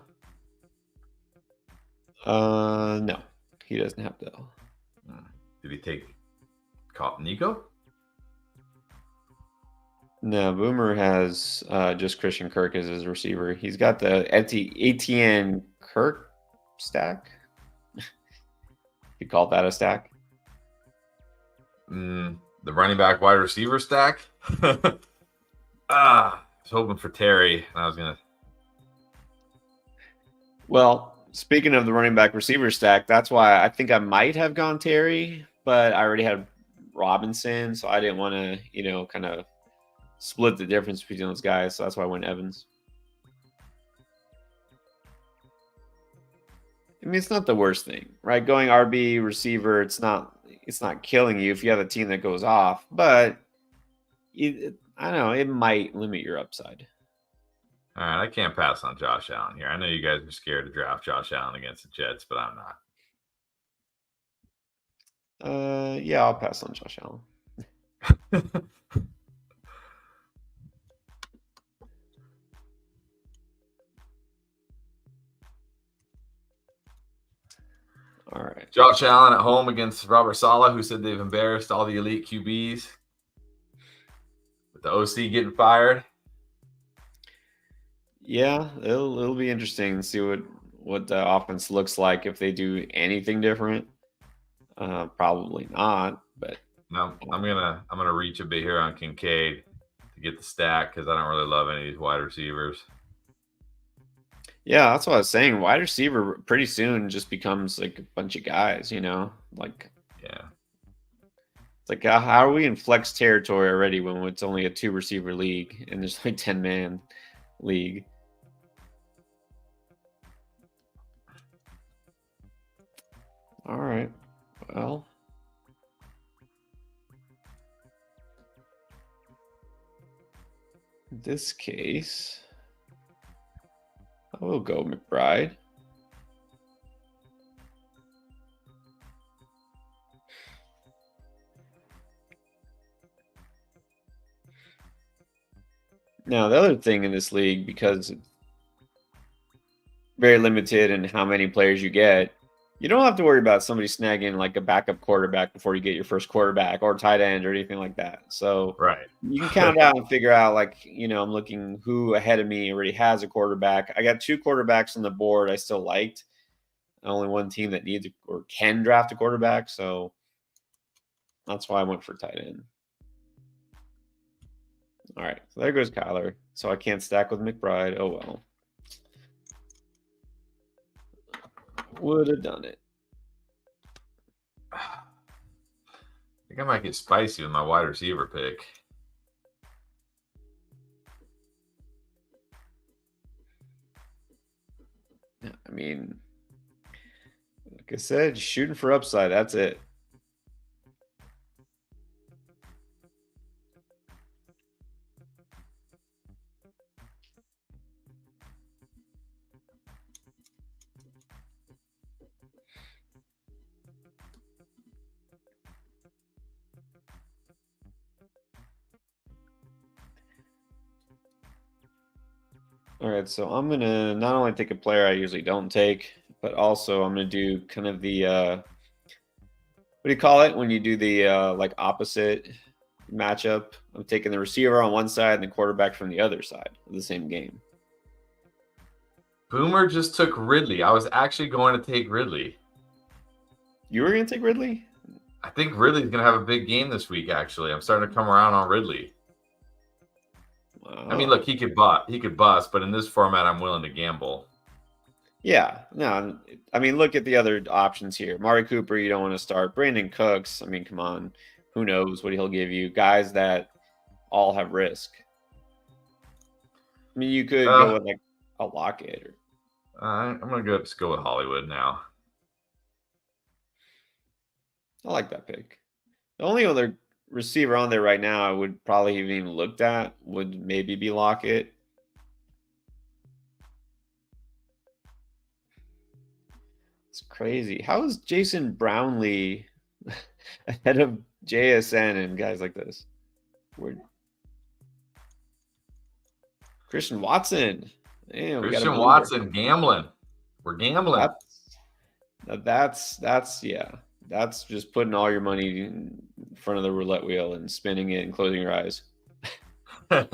[SPEAKER 1] No, he doesn't have Dell.
[SPEAKER 2] Did he take Nico?
[SPEAKER 1] No, Boomer has just Christian Kirk as his receiver. He's got the ATN Kirk stack. You call that a stack?
[SPEAKER 2] The running back wide receiver stack? I was hoping for Terry. And I was going to.
[SPEAKER 1] Well, speaking of the running back receiver stack, that's why I think I might have gone Terry, but I already had Robinson, so I didn't want to, kind of split the difference between those guys. So that's why I went Evans. I mean, it's not the worst thing, right? Going RB receiver, it's not killing you if you have a team that goes off, but I don't know, it might limit your upside.
[SPEAKER 2] All right, I can't pass on Josh Allen here. I know you guys are scared to draft Josh Allen against the Jets, but I'm
[SPEAKER 1] not. Yeah, I'll pass on Josh Allen. All right.
[SPEAKER 2] Josh Allen at home against Robert Saleh, who said they've embarrassed all the elite QBs. With the OC getting fired.
[SPEAKER 1] Yeah, it'll be interesting to see what the offense looks like if they do anything different. Probably not, but
[SPEAKER 2] No, I'm gonna reach a bit here on Kincaid to get the stack because I don't really love any of these wide receivers.
[SPEAKER 1] yeah, that's what I was saying. Wide receiver pretty soon just becomes like a bunch of guys, like
[SPEAKER 2] Yeah.
[SPEAKER 1] it's like how are we in flex territory already when it's only a 2 receiver league and there's like 10-man league. All right. Well, in this case, I will go McBride. Now, the other thing in this league, because it's very limited in how many players you get, you don't have to worry about somebody snagging like a backup quarterback before you get your first quarterback or tight end or anything like that. So
[SPEAKER 2] Right.
[SPEAKER 1] you can count out and figure out, like, I'm looking who ahead of me already has a quarterback. I got 2 quarterbacks on the board I still liked. Only one team that needs or can draft a quarterback. So that's why I went for tight end. All right. So there goes Kyler. So I can't stack with McBride. Oh, well. Would have done it.
[SPEAKER 2] I think I might get spicy with my wide receiver pick.
[SPEAKER 1] I mean, like I said, shooting for upside. That's it. All right, so I'm gonna not only take a player I usually don't take, but also I'm gonna do kind of the what do you call it when you do the like opposite matchup? I'm taking the receiver on one side and the quarterback from the other side of the same game.
[SPEAKER 2] Boomer just took Ridley. I was actually going to take Ridley.
[SPEAKER 1] You were gonna take Ridley?
[SPEAKER 2] I think Ridley's going to have a big game this week, actually. I'm starting to come around on Ridley.
[SPEAKER 1] Wow.
[SPEAKER 2] I mean, look, he could bust, but in this format, I'm willing to gamble.
[SPEAKER 1] Yeah, no, I mean, look at the other options here. Mari Cooper, you don't want to start. Brandon Cooks, I mean, come on. Who knows what he'll give you? Guys that all have risk. I mean, you could go with like a Lockett.
[SPEAKER 2] I'm going to just go with Hollywood now.
[SPEAKER 1] I like that pick. The only other receiver on there right now I would probably have even looked at would maybe be Lockett. It's crazy. How is Jason Brownlee ahead of JSN and guys like this? Weird. Christian Watson. Damn,
[SPEAKER 2] Christian Watson gambling. We're gambling.
[SPEAKER 1] That's yeah. That's just putting all your money in front of the roulette wheel and spinning it and closing your eyes. All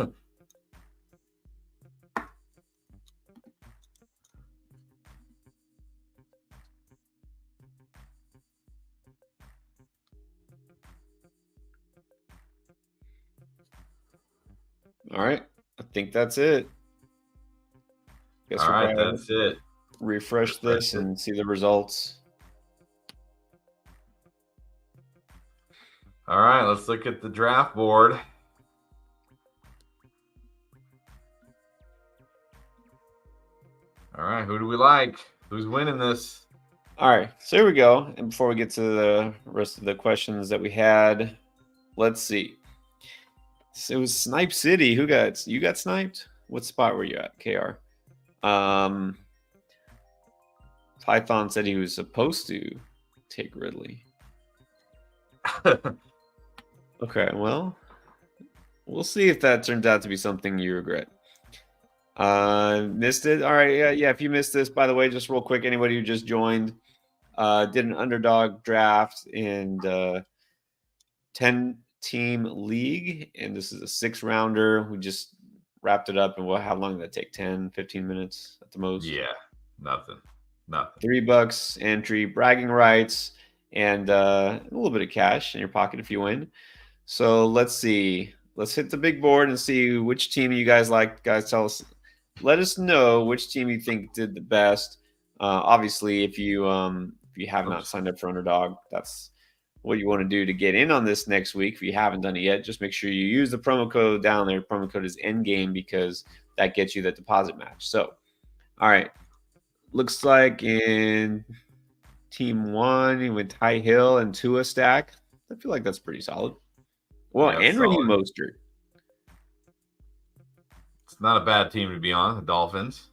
[SPEAKER 1] right. I think that's it.
[SPEAKER 2] Guess all right, that's it.
[SPEAKER 1] Refresh this and see the results.
[SPEAKER 2] All right, let's look at the draft board. All right, who do we like? Who's winning this?
[SPEAKER 1] All right, so here we go. And before we get to the rest of the questions that we had, let's see. So it was Snipe City. You got sniped? What spot were you at, KR? Python said he was supposed to take Ridley. Okay, well, we'll see if that turns out to be something you regret. Missed it. All right, yeah. If you missed this, by the way, just real quick, anybody who just joined, did an underdog draft in 10-team league, and this is a 6-rounder. We just wrapped it up. And how long did that take? 10, 15 minutes at the most?
[SPEAKER 2] Yeah, nothing.
[SPEAKER 1] $3 entry, bragging rights, and a little bit of cash in your pocket if you win. So let's see. Let's hit the big board and see which team you guys like. Guys, let us know which team you think did the best. Obviously, if you have not signed up for Underdog, that's what you want to do to get in on this next week. If you haven't done it yet, just make sure you use the promo code down there. Promo code is Endgame because that gets you the deposit match. So, all right. Looks like in team 1, you went Ty Hill and Tua stack. I feel like that's pretty solid. Well,
[SPEAKER 2] Yeah,
[SPEAKER 1] and Raheem Mostert.
[SPEAKER 2] It's not a bad team to be on, the Dolphins.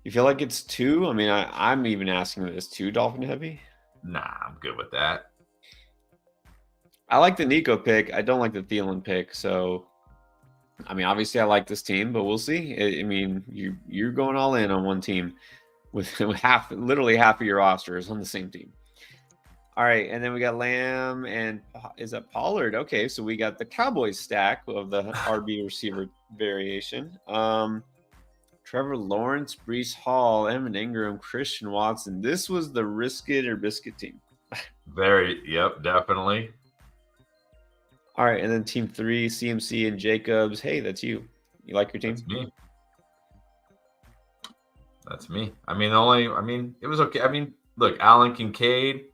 [SPEAKER 1] You feel like it's 2? I mean, I'm even asking if it's 2 Dolphin heavy.
[SPEAKER 2] Nah, I'm good with that.
[SPEAKER 1] I like the Nico pick. I don't like the Thielen pick. So, I mean, obviously I like this team, but we'll see. I mean, you're going all in on one team with literally half of your roster is on the same team. All right, and then we got Lamb and is that Pollard? Okay, so we got the Cowboys stack of the RB receiver variation. Trevor Lawrence, Breece Hall, Evan Ingram, Christian Watson. This was the risk it or biscuit team.
[SPEAKER 2] Yep, definitely.
[SPEAKER 1] All right, and then team 3, CMC and Jacobs. Hey, that's you. You like your team?
[SPEAKER 2] That's me. I mean, it was okay. I mean, look, Allen Kincaid,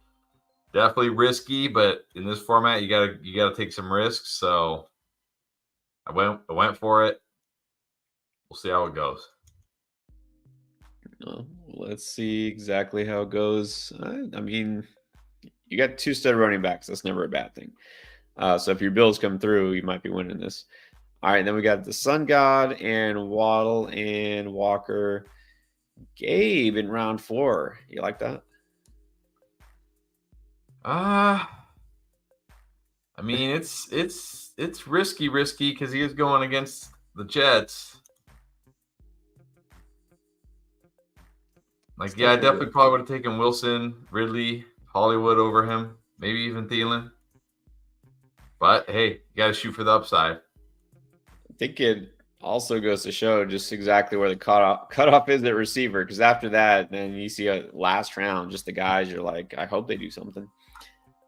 [SPEAKER 2] definitely risky, but in this format, you gotta take some risks. So I went for it. We'll see how it goes.
[SPEAKER 1] Let's see exactly how it goes. I mean, you got 2 stud running backs. That's never a bad thing. So if your Bills come through, you might be winning this. All right, then we got the Sun God and Waddle and Walker. Gabe in round 4. You like that?
[SPEAKER 2] I mean, it's risky because he is going against the Jets. Like, yeah, I definitely probably would have taken Wilson, Ridley, Hollywood over him, maybe even Thielen. But hey, you got to shoot for the upside.
[SPEAKER 1] I think it also goes to show just exactly where the cutoff is at receiver. Because after that, then you see a last round, just the guys you're like, I hope they do something.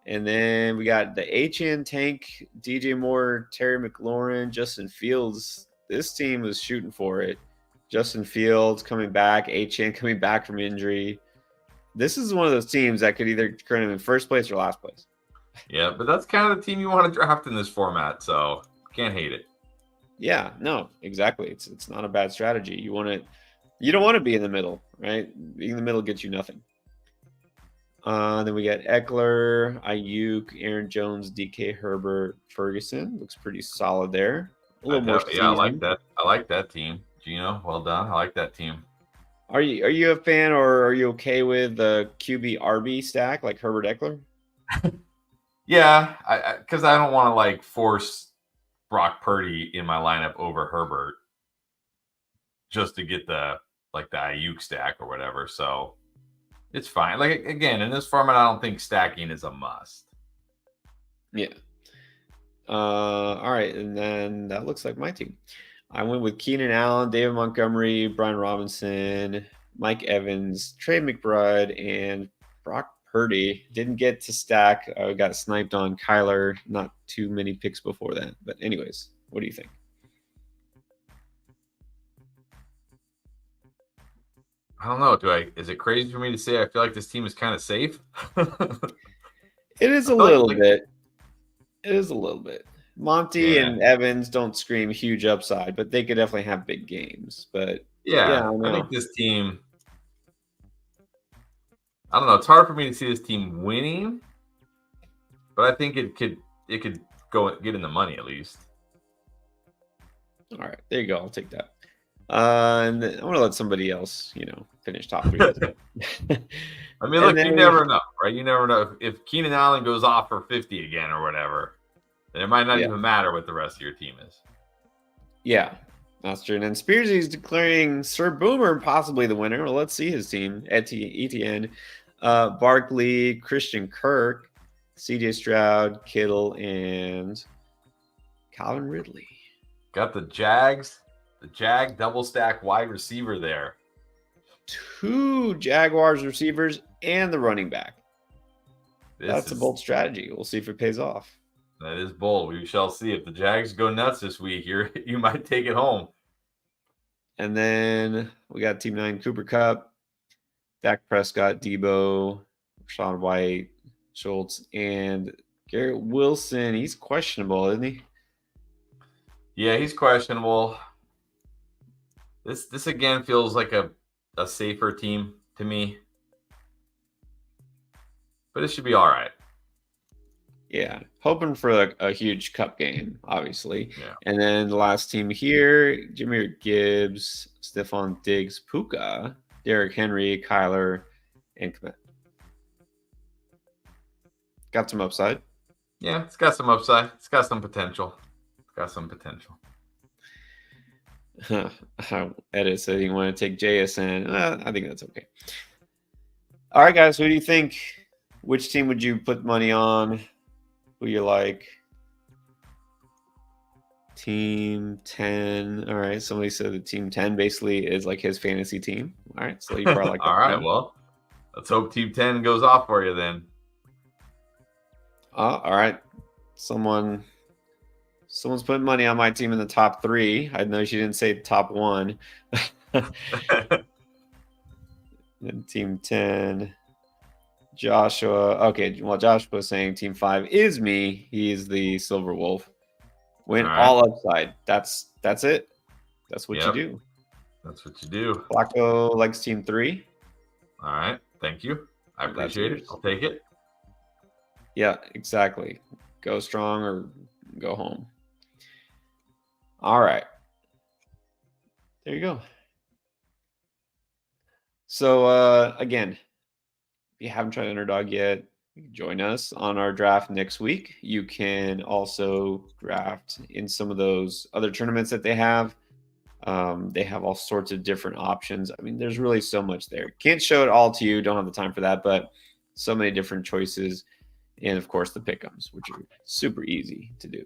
[SPEAKER 1] And then we got the HN Tank, DJ Moore, Terry McLaurin, Justin Fields. This team was shooting for it. Justin Fields coming back, HN coming back from injury. This is one of those teams that could either turn him in first place or last place.
[SPEAKER 2] Yeah, but that's kind of the team you want to draft in this format, so can't hate it.
[SPEAKER 1] Yeah, no, exactly. It's not a bad strategy. You don't want to be in the middle, right? Being in the middle gets you nothing. Then we got Eckler, Ayuk, Aaron Jones, DK Herbert, Ferguson. Looks pretty solid there. A little more seasoned.
[SPEAKER 2] Yeah, I like that. I like that team. Gino, well done. I like that team.
[SPEAKER 1] Are you a fan, or are you okay with the QB RB stack like Herbert Eckler?
[SPEAKER 2] Yeah, because I don't want to like force Brock Purdy in my lineup over Herbert just to get the Ayuk stack or whatever. So it's fine. Like, again, in this format, I don't think stacking is a must.
[SPEAKER 1] Yeah. All right, and then that looks like my team. I went with Keenan Allen, David Montgomery, Brian Robinson, Mike Evans, Trey McBride, and Brock Purdy. Didn't get to stack. I got sniped on Kyler. Not too many picks before that. But anyways, what do you think?
[SPEAKER 2] I don't know. Is it crazy for me to say I feel like this team is kind of safe?
[SPEAKER 1] It is a little bit. It is a little bit. Monty and Evans don't scream huge upside, but they could definitely have big games. But
[SPEAKER 2] yeah, I think this team, I don't know. It's hard for me to see this team winning, but I think it could go get in the money at least.
[SPEAKER 1] All right, there you go. I'll take that. And I'm gonna let somebody else, finish top 3.
[SPEAKER 2] I mean, look, you never know, right? You never know if Keenan Allen goes off for 50 again or whatever. Then it might not even matter what the rest of your team is.
[SPEAKER 1] Yeah, that's true. And then Spearsy's declaring Sir Boomer possibly the winner. Well, let's see his team. Etienne, Barkley, Christian Kirk, CJ Stroud, Kittle, and Calvin Ridley.
[SPEAKER 2] Got the Jags. The Jag double stack wide receiver there.
[SPEAKER 1] 2 Jaguars receivers and the running back. That's a bold strategy. We'll see if it pays off.
[SPEAKER 2] That is bold. We shall see. If the Jags go nuts this week, you might take it home.
[SPEAKER 1] And then we got Team 9 Cooper Kupp, Dak Prescott, Debo, Sean White, Schultz, and Garrett Wilson. He's questionable, isn't he?
[SPEAKER 2] Yeah, he's questionable. This again feels like a safer team to me. But it should be all right.
[SPEAKER 1] Yeah, hoping for a huge Cup game, obviously.
[SPEAKER 2] Yeah.
[SPEAKER 1] And then the last team here, Jahmyr Gibbs, Stephon Diggs, Puka, Derrick Henry, Kyler, and Kmet. Got some upside.
[SPEAKER 2] Yeah, it's got some upside. It's got some potential.
[SPEAKER 1] Edit said he wanted to take JSN. I think that's okay. All right, guys, who do you think? Which team would you put money on? Who you like? Team 10. All right. Somebody said that Team 10 basically is like his fantasy team. All right. So you probably like that.
[SPEAKER 2] All right. Well, let's hope Team 10 goes off for you then.
[SPEAKER 1] All right. Someone's putting money on my team in the top 3. I know she didn't say top 1. And Team 10. Joshua. Okay, well, Joshua was saying Team 5 is me. He's the Silver Wolf. Win all upside. That's it. That's what you do.
[SPEAKER 2] That's what you do.
[SPEAKER 1] Flacco likes Team 3.
[SPEAKER 2] All right. Thank you. I appreciate it. I'll take it.
[SPEAKER 1] Yeah, exactly. Go strong or go home. All right. There you go. So, again, if you haven't tried Underdog yet, you can join us on our draft next week. You can also draft in some of those other tournaments that they have. They have all sorts of different options. I mean, there's really so much there. Can't show it all to you. Don't have the time for that, but so many different choices. And, of course, the pick'ems, which are super easy to do.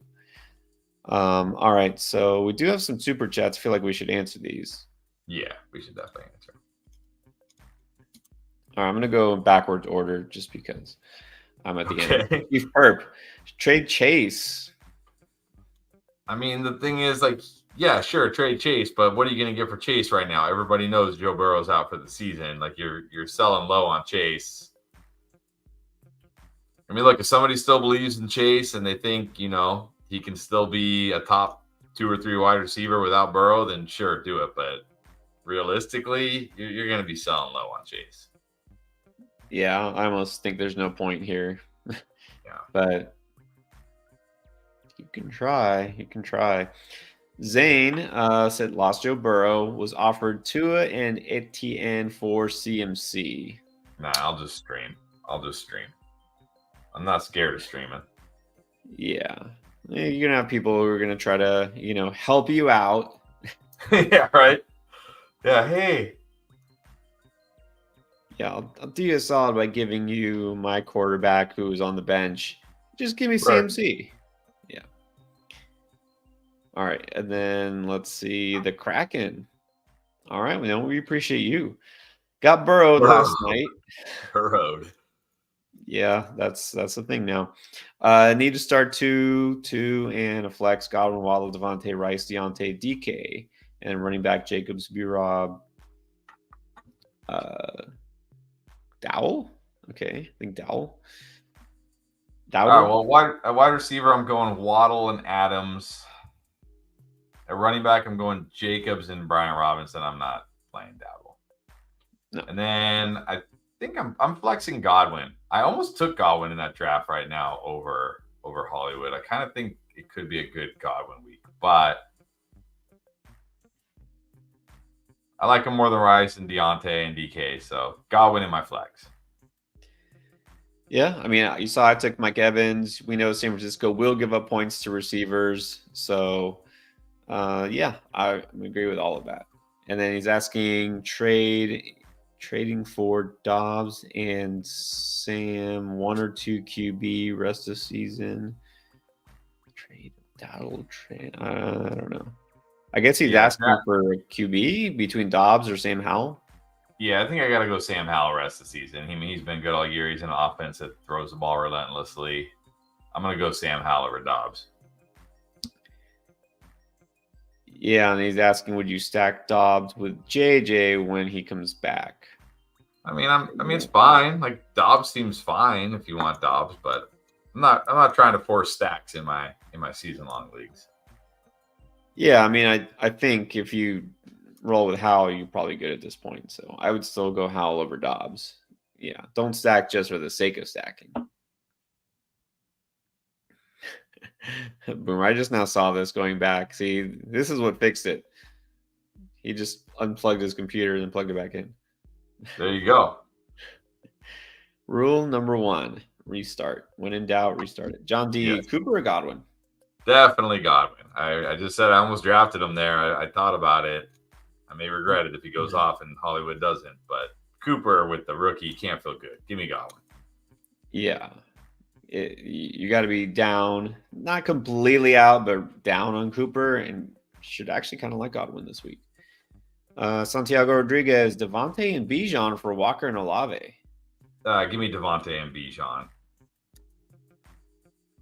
[SPEAKER 1] All right, so we do have some super chats. I feel like we should answer these.
[SPEAKER 2] Yeah, we should definitely answer.
[SPEAKER 1] All right, I'm going to go in backwards order just because I'm at the end. Chief Perp, trade Chase.
[SPEAKER 2] I mean, the thing is, like, yeah, sure, trade Chase, but what are you going to get for Chase right now? Everybody knows Joe Burrow's out for the season. Like, you're selling low on Chase. I mean, look, if somebody still believes in Chase and they think, you know, he can still be a top 2 or 3 wide receiver without Burrow, then sure, do it. But realistically, you're going to be selling low on Chase.
[SPEAKER 1] Yeah, I almost think there's no point here.
[SPEAKER 2] Yeah.
[SPEAKER 1] But you can try. Zane said lost Joe Burrow, was offered Tua and Etienne for CMC.
[SPEAKER 2] Nah, I'll just stream. I'm not scared of streaming.
[SPEAKER 1] Yeah. You're going to have people who are going to try to, you know, help you out.
[SPEAKER 2] Yeah, right. Yeah, hey.
[SPEAKER 1] Yeah, I'll do you a solid by giving you my quarterback who's on the bench. Just give me CMC. Yeah. All right, and then let's see the Kraken. All right, we appreciate you. Got burrowed last night.
[SPEAKER 2] Burrowed.
[SPEAKER 1] Yeah, that's the thing now. Need to start two, and a flex. Godwin, Waddle, Devontae, Rice, Deontay, DK, and running back Jacobs, B-Rob, Dowell. Okay, I think Dowell.
[SPEAKER 2] All right, well, at wide receiver, I'm going Waddle and Adams. At running back, I'm going Jacobs and Brian Robinson. I'm not playing Dowell.
[SPEAKER 1] No.
[SPEAKER 2] And then I think I'm flexing Godwin. I almost took Godwin in that draft right now over Hollywood. I kind of think it could be a good Godwin week, but I like him more than Rice and Deontay and DK. So Godwin in my flex.
[SPEAKER 1] Yeah, I mean, you saw I took Mike Evans. We know San Francisco will give up points to receivers. So, yeah, I agree with all of that. And then he's asking trading for Dobbs and Sam 1 or 2 QB rest of season. Trade Donald Trey. I don't know. I guess he's
[SPEAKER 2] Yeah,
[SPEAKER 1] asking for a QB between Dobbs or Sam Howell.
[SPEAKER 2] yeah, I think I got to go Sam Howell rest of the season. I mean, he's been good all year. He's an offense that throws the ball relentlessly. I'm going to go Sam Howell over Dobbs.
[SPEAKER 1] Yeah, and he's asking, would you stack Dobbs with JJ when he comes back?
[SPEAKER 2] I mean, it's fine. Like Dobbs seems fine if you want Dobbs, but I'm not trying to force stacks in my season long leagues.
[SPEAKER 1] Yeah, I mean, I think if you roll with Howell, you're probably good at this point. So I would still go Howell over Dobbs. Yeah, don't stack just for the sake of stacking. Boom! I just now saw this going back. See, this is what fixed it. He just unplugged his computer and then plugged it back in.
[SPEAKER 2] There you go.
[SPEAKER 1] Rule number 1: restart. When in doubt, restart it. John D.
[SPEAKER 2] Yes.
[SPEAKER 1] Cooper or Godwin?
[SPEAKER 2] Definitely Godwin. I just said I almost drafted him there. I thought about it. I may regret it if he goes off and Hollywood doesn't. But Cooper with the rookie can't feel good. Give me Godwin.
[SPEAKER 1] Yeah. You got to be down, not completely out, but down on Cooper, and should actually kind of like Godwin this week. Santiago Rodriguez, Devontae, and Bijan for Walker and Olave.
[SPEAKER 2] Give me Devontae and Bijan.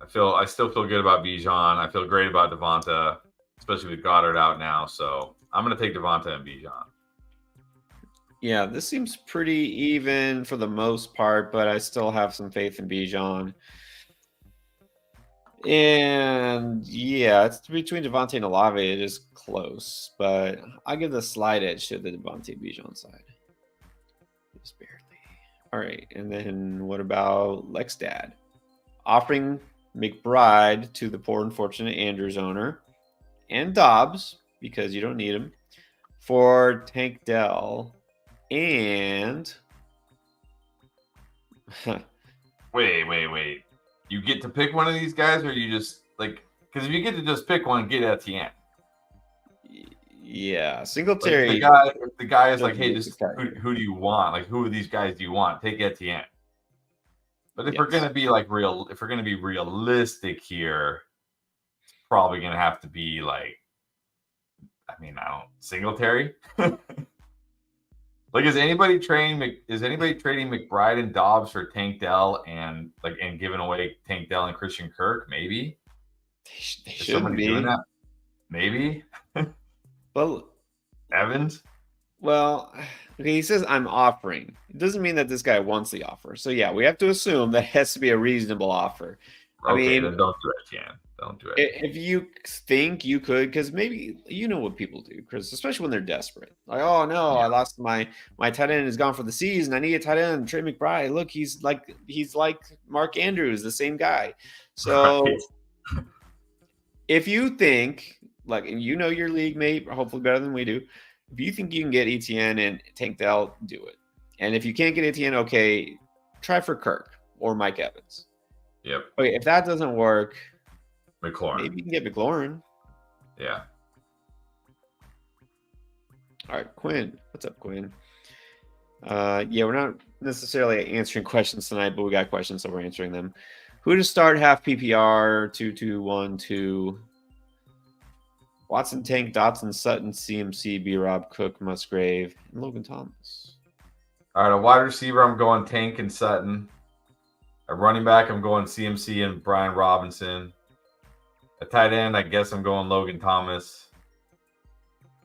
[SPEAKER 2] I still feel good about Bijan. I feel great about Devonta, especially with Goddard out now. So I'm going to take Devonta and Bijan.
[SPEAKER 1] Yeah, this seems pretty even for the most part, but I still have some faith in Bijan. And yeah, it's between Devontae and Olave. It is close, but I give the slight edge to the Devontae Bijan side. Just barely. All right, and then what about Lex Dad? Offering McBride to the poor unfortunate Andrews owner and Dobbs, because you don't need him, for Tank Dell and
[SPEAKER 2] Wait. You get to pick one of these guys, or you just like, because if you get to just pick one, get Etienne.
[SPEAKER 1] Yeah, Singletary.
[SPEAKER 2] Like the guy is like, hey, just who do you want? Like, who of these guys do you want? Take Etienne. But if we're gonna be like if we're gonna be realistic here, it's probably gonna have to be like, Singletary. Like, is anybody trading McBride and Dobbs for Tank Dell and giving away Tank Dell and Christian Kirk? Maybe
[SPEAKER 1] they should be
[SPEAKER 2] doing that. Maybe.
[SPEAKER 1] Well,
[SPEAKER 2] Evans.
[SPEAKER 1] Well, okay, he says I'm offering. It doesn't mean that this guy wants the offer. So yeah, we have to assume that has to be a reasonable offer.
[SPEAKER 2] Okay, then don't do it, Jan. Don't do it.
[SPEAKER 1] If you think you could, because maybe you know what people do, Chris, especially when they're desperate. Like, oh no, I lost my tight end is gone for the season. I need a tight end. Trey McBride. Look, he's like Mark Andrews, the same guy. So if you think, like, and you know your league mate, hopefully better than we do. If you think you can get ETN and Tank Dell, do it. And if you can't get ETN, okay, try for Kirk or Mike Evans.
[SPEAKER 2] Yep.
[SPEAKER 1] Okay, if that doesn't work,
[SPEAKER 2] McLaurin.
[SPEAKER 1] maybe you can get McLaurin.
[SPEAKER 2] Yeah.
[SPEAKER 1] All right, Quinn. What's up, Quinn? Yeah, we're not necessarily answering questions tonight, but we got questions, so we're answering them. Who to start half PPR, 2-2-1-2. Watson, Tank, Dotson, Sutton, CMC, B-Rob, Cook, Musgrave, and Logan Thomas.
[SPEAKER 2] All right, a wide receiver, I'm going Tank and Sutton. A running back, I'm going CMC and Brian Robinson. A tight end, I guess I'm going Logan Thomas.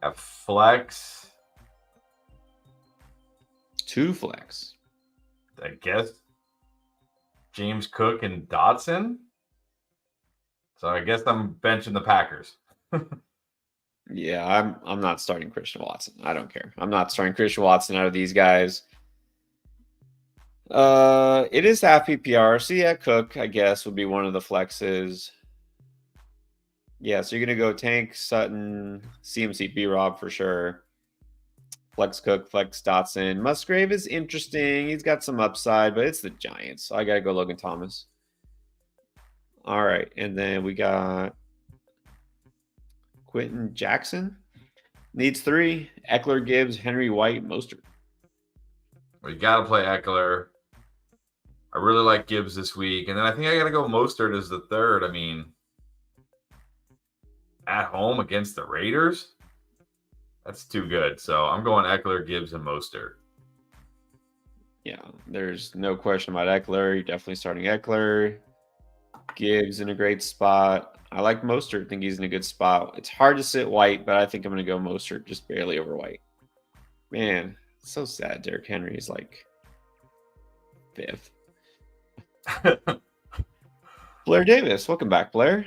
[SPEAKER 2] A flex.
[SPEAKER 1] 2 flex.
[SPEAKER 2] I guess James Cook and Dotson. So I guess I'm benching the Packers.
[SPEAKER 1] Yeah, I'm not starting Christian Watson. I don't care. I'm not starting Christian Watson out of these guys. It is half PPR. So yeah, Cook, I guess, would be one of the flexes. Yeah, so you're gonna go Tank, Sutton, CMC, B-Rob for sure. Flex Cook, flex Dotson. Musgrave is interesting. He's got some upside, but it's the Giants. So I gotta go Logan Thomas. All right, and then we got Quentin Jackson. Needs 3. Eckler, Gibbs, Henry, White, Mostert.
[SPEAKER 2] We got to play Eckler. I really like Gibbs this week. And then I think I got to go Mostert as the third. I mean, at home against the Raiders. That's too good. So I'm going Eckler, Gibbs, and Mostert.
[SPEAKER 1] Yeah, there's no question about Eckler. You're definitely starting Eckler. Gibbs in a great spot. I like Mostert. I think he's in a good spot. It's hard to sit White, but I think I'm going to go Mostert just barely over White. Man, it's so sad. Derrick Henry is like 5th. Blair Davis, welcome back, Blair.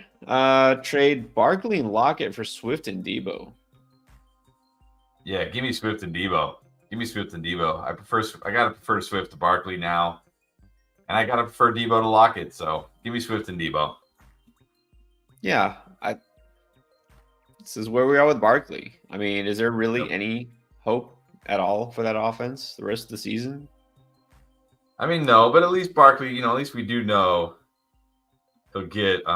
[SPEAKER 1] Trade Barkley and Lockett for Swift and Debo.
[SPEAKER 2] Yeah, give me Swift and Debo. Give me Swift and Debo. I gotta prefer Swift to Barkley now, and I gotta prefer Debo to Lockett. So give me Swift and Debo.
[SPEAKER 1] Yeah, this is where we are with Barkley. I mean, is there really any hope at all for that offense the rest of the season?
[SPEAKER 2] I mean, no, but at least Barkley, at least we do know he'll get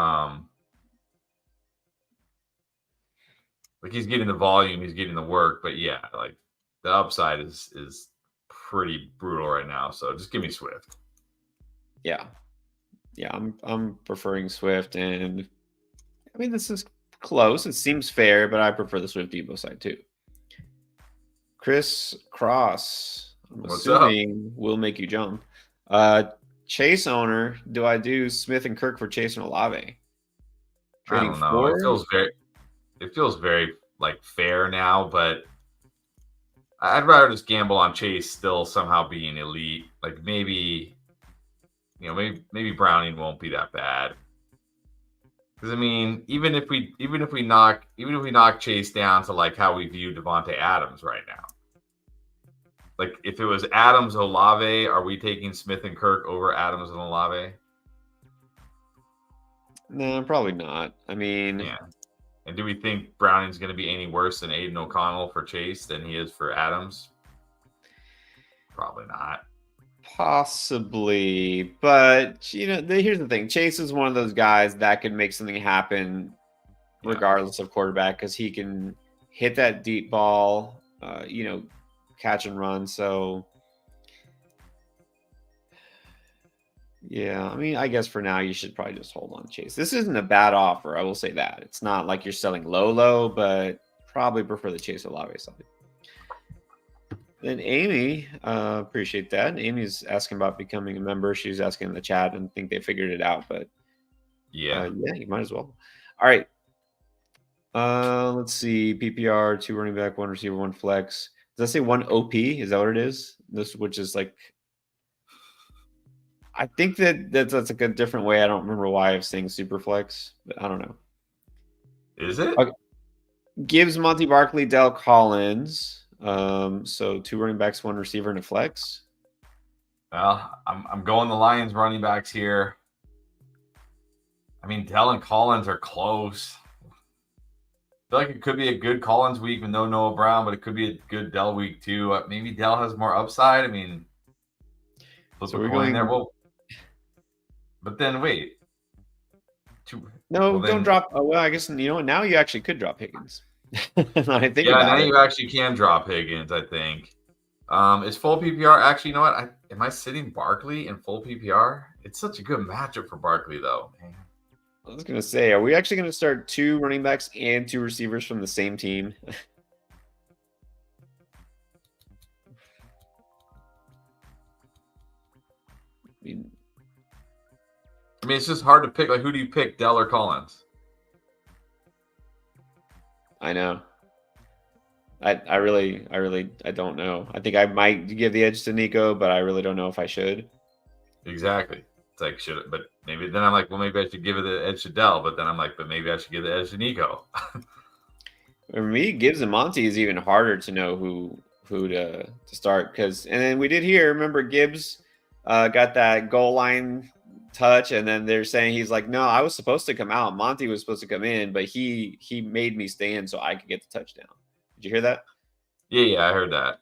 [SPEAKER 2] like he's getting the volume, he's getting the work, but yeah, like the upside is pretty brutal right now. So just give me Swift.
[SPEAKER 1] Yeah, I'm preferring Swift, and I mean this is close. It seems fair, but I prefer the Swift Debo side too. Chris Cross, I'm assuming will make you jump. Chase owner, do I do Smith and Kirk for Chase and Olave?
[SPEAKER 2] I don't know. It feels very like fair now, but I'd rather just gamble on Chase still somehow being elite. Like maybe Browning won't be that bad. Because I mean, even if we knock Chase down to like how we view Devontae Adams right now. Like if it was Adams Olave, are we taking Smith and Kirk over Adams and Olave?
[SPEAKER 1] No, probably not. I mean,
[SPEAKER 2] yeah. And do we think Browning's going to be any worse than Aiden O'Connell for Chase than he is for Adams? Probably not.
[SPEAKER 1] Possibly, but here's the thing: Chase is one of those guys that can make something happen, regardless of quarterback, because he can hit that deep ball, catch and run. So, yeah, I mean, I guess for now you should probably just hold on to Chase. This isn't a bad offer, I will say that. It's not like you're selling low, but probably prefer the Chase Olave side. Then Amy, appreciate that. Amy's asking about becoming a member. She's asking in the chat and think they figured it out, but yeah, you might as well. All right. Let's see. PPR, 2 running back, 1 receiver, 1 flex. Does that say 1 OP? Is that what it is? Which is like, I think that's like a different way. I don't remember why I'm saying super flex, but I don't know.
[SPEAKER 2] Is it?
[SPEAKER 1] Okay. Gibbs, Monty Barkley, Del Collins. So 2 running backs, 1 receiver, and a flex.
[SPEAKER 2] Well, I'm going the Lions running backs here. I mean, Dell and Collins are close. I feel like it could be a good Collins week with no Noah Brown, but it could be a good Dell week too. Maybe Dell has more upside. I mean,
[SPEAKER 1] so we're going there.
[SPEAKER 2] But then wait.
[SPEAKER 1] Don't drop. Oh, well, I guess now you actually could drop Higgins.
[SPEAKER 2] Now you actually can drop Higgins, I think. Is full PPR actually, you know what? Am I sitting Barkley in full PPR? It's such a good matchup for Barkley, though. Man.
[SPEAKER 1] I was going to say, are we actually going to start 2 running backs and 2 receivers from the same team?
[SPEAKER 2] I mean, it's just hard to pick. Like, who do you pick, Dell or Collins?
[SPEAKER 1] I know. I really don't know. I think I might give the edge to Nico, but I really don't know if I should.
[SPEAKER 2] Exactly. It's like, but maybe then I'm like, well, maybe I should give it the edge to Dell, but then I'm like, but maybe I should give the edge to Nico.
[SPEAKER 1] For me, Gibbs and Monty is even harder to know who to start, and then we did hear, remember Gibbs got that goal line touch, and then they're saying he's like, no, I was supposed to come out. Monty was supposed to come in, but he made me stay in so I could get the touchdown. Did you hear that?
[SPEAKER 2] Yeah, I heard that.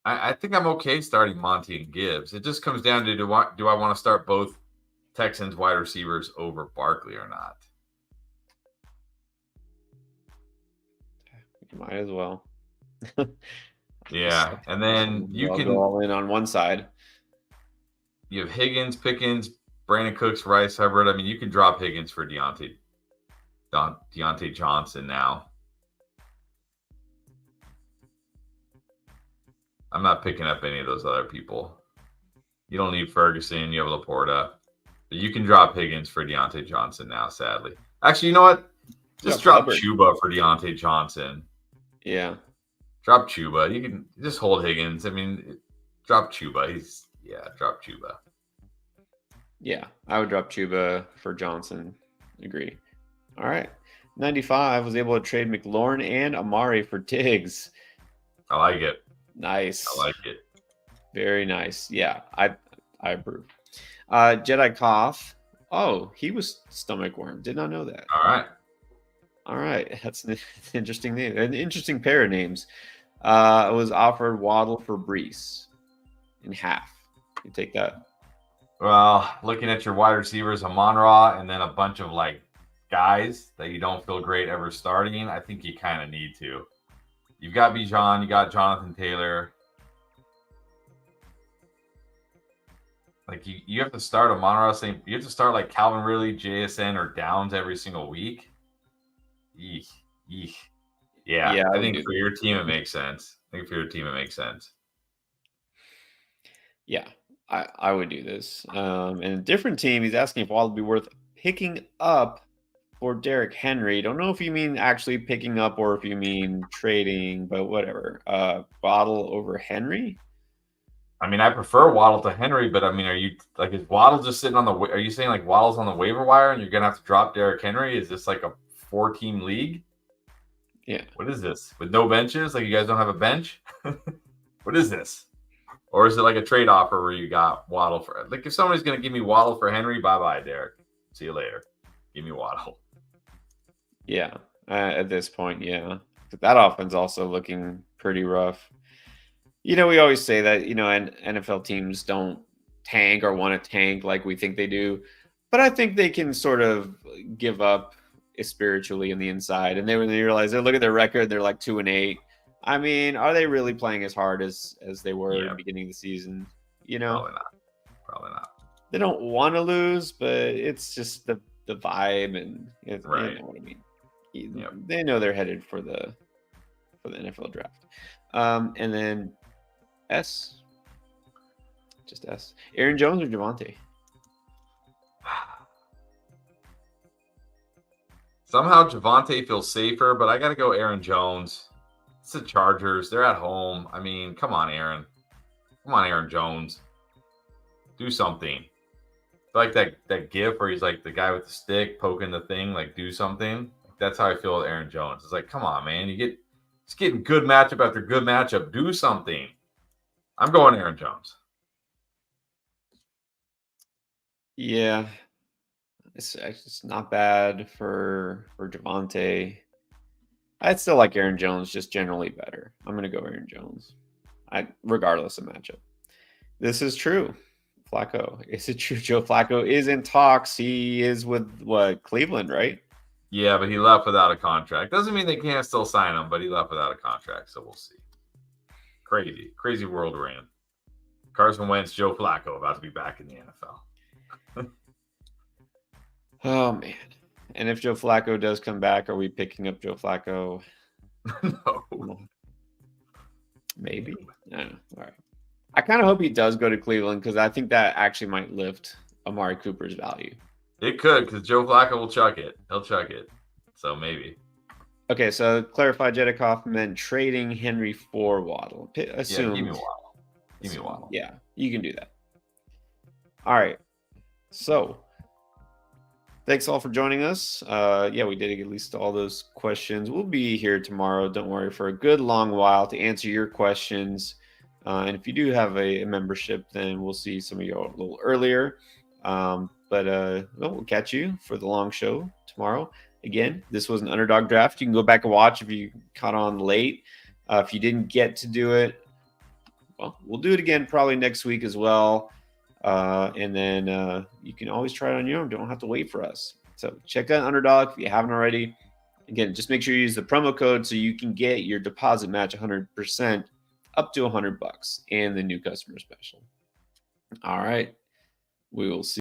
[SPEAKER 2] I think I'm okay starting Monty and Gibbs. It just comes down to do I want to start both Texans wide receivers over Barkley or not?
[SPEAKER 1] You might as well.
[SPEAKER 2] Yeah, and then you can
[SPEAKER 1] go all in on one side.
[SPEAKER 2] You have Higgins, Pickens, Brandon Cooks, Rice, Hubbard. I mean, you can drop Higgins for Deontay. Deontay Johnson now. I'm not picking up any of those other people. You don't need Ferguson. You have Laporta. But you can drop Higgins for Deontay Johnson now, sadly. Actually, you know what? Just drop Chuba for Deontay Johnson.
[SPEAKER 1] Yeah.
[SPEAKER 2] Drop Chuba. You can just hold Higgins. I mean, drop Chuba. Drop Chuba.
[SPEAKER 1] Yeah, I would drop Chuba for Johnson. Agree. All right. 95 was able to trade McLaurin and Amari for Diggs.
[SPEAKER 2] I like it.
[SPEAKER 1] Nice.
[SPEAKER 2] I like it.
[SPEAKER 1] Very nice. Yeah, I approve. Jedi Koff. Oh, he was stomach worm. Did not know that.
[SPEAKER 2] All
[SPEAKER 1] right. That's an interesting name. An interesting pair of names. It was offered Waddle for Brees in half. You take that.
[SPEAKER 2] Well, looking at your wide receivers, Amon-Ra, and then a bunch of guys that you don't feel great ever starting, I think you kind of need to. You've got Bijan, you got Jonathan Taylor. You have to start Amon-Ra, you have to start Calvin Ridley, JSN, or Downs every single week. Eek. Yeah, I think for your team it makes sense.
[SPEAKER 1] Yeah, I would do this. And a different team, he's asking if Waddle would be worth picking up for Derrick Henry. Don't know if you mean actually picking up or if you mean trading, but whatever. Waddle over Henry?
[SPEAKER 2] I mean, I prefer Waddle to Henry, but I mean, are you is Waddle just sitting on the? Are you saying Waddle's on the waiver wire and you're gonna have to drop Derrick Henry? Is this a 4-team league?
[SPEAKER 1] Yeah.
[SPEAKER 2] What is this with no benches? You guys don't have a bench? What is this? Or is it a trade offer where you got Waddle for if somebody's gonna give me Waddle for Henry, bye Derrick. See you later. Give me Waddle.
[SPEAKER 1] Yeah. At this point, yeah. But that offense also looking pretty rough. We always say that, and NFL teams don't tank or want to tank like we think they do. But I think they can sort of give up spiritually in the inside. And when they realize, they look at their record, they're 2-8. I mean, are they really playing as hard as they were at the beginning of the season?
[SPEAKER 2] Probably not.
[SPEAKER 1] They don't want to lose, but it's just the vibe, and
[SPEAKER 2] right.
[SPEAKER 1] You know what I mean. They know they're headed for the NFL draft. And then just S. Aaron Jones or Javonte?
[SPEAKER 2] Somehow Javonte feels safer, but I got to go Aaron Jones. It's the Chargers. They're at home. I mean, come on, Aaron. Come on, Aaron Jones. Do something. That gif where he's the guy with the stick poking the thing, do something. That's how I feel with Aaron Jones. It's come on, man. It's getting good matchup after good matchup. Do something. I'm going Aaron Jones.
[SPEAKER 1] Yeah. It's not bad for Javonte. I'd still like Aaron Jones, just generally better. I'm going to go Aaron Jones, regardless of matchup. This is true. Flacco. Is it true Joe Flacco is in talks? He is with, Cleveland, right?
[SPEAKER 2] Yeah, but he left without a contract. Doesn't mean they can't still sign him, but he left without a contract, so we'll see. Crazy world we're in. Carson Wentz, Joe Flacco about to be back in the NFL.
[SPEAKER 1] Oh, man. And if Joe Flacco does come back, are we picking up Joe Flacco?
[SPEAKER 2] No.
[SPEAKER 1] Maybe. No. All right. I kind of hope he does go to Cleveland because I think that actually might lift Amari Cooper's value.
[SPEAKER 2] It could, because Joe Flacco will chuck it. He'll chuck it. So maybe.
[SPEAKER 1] Okay, so clarify, Jedikoff meant trading Henry for Waddle. Assume.
[SPEAKER 2] Yeah, give me Waddle.
[SPEAKER 1] Yeah, you can do that. All right. So, thanks all for joining us. We did at least all those questions. We'll be here tomorrow, don't worry, for a good long while to answer your questions. And if you do have a membership, then we'll see some of you a little earlier. We'll catch you for the long show tomorrow. Again, this was an Underdog draft. You can go back and watch if you caught on late. If you didn't get to do it, well, we'll do it again probably next week as well. And then you can always try it on your own. Don't have to wait for us. So check out Underdog if you haven't already. Again, just make sure you use the promo code so you can get your deposit match 100% up to $100 and the new customer special. All right. We will see.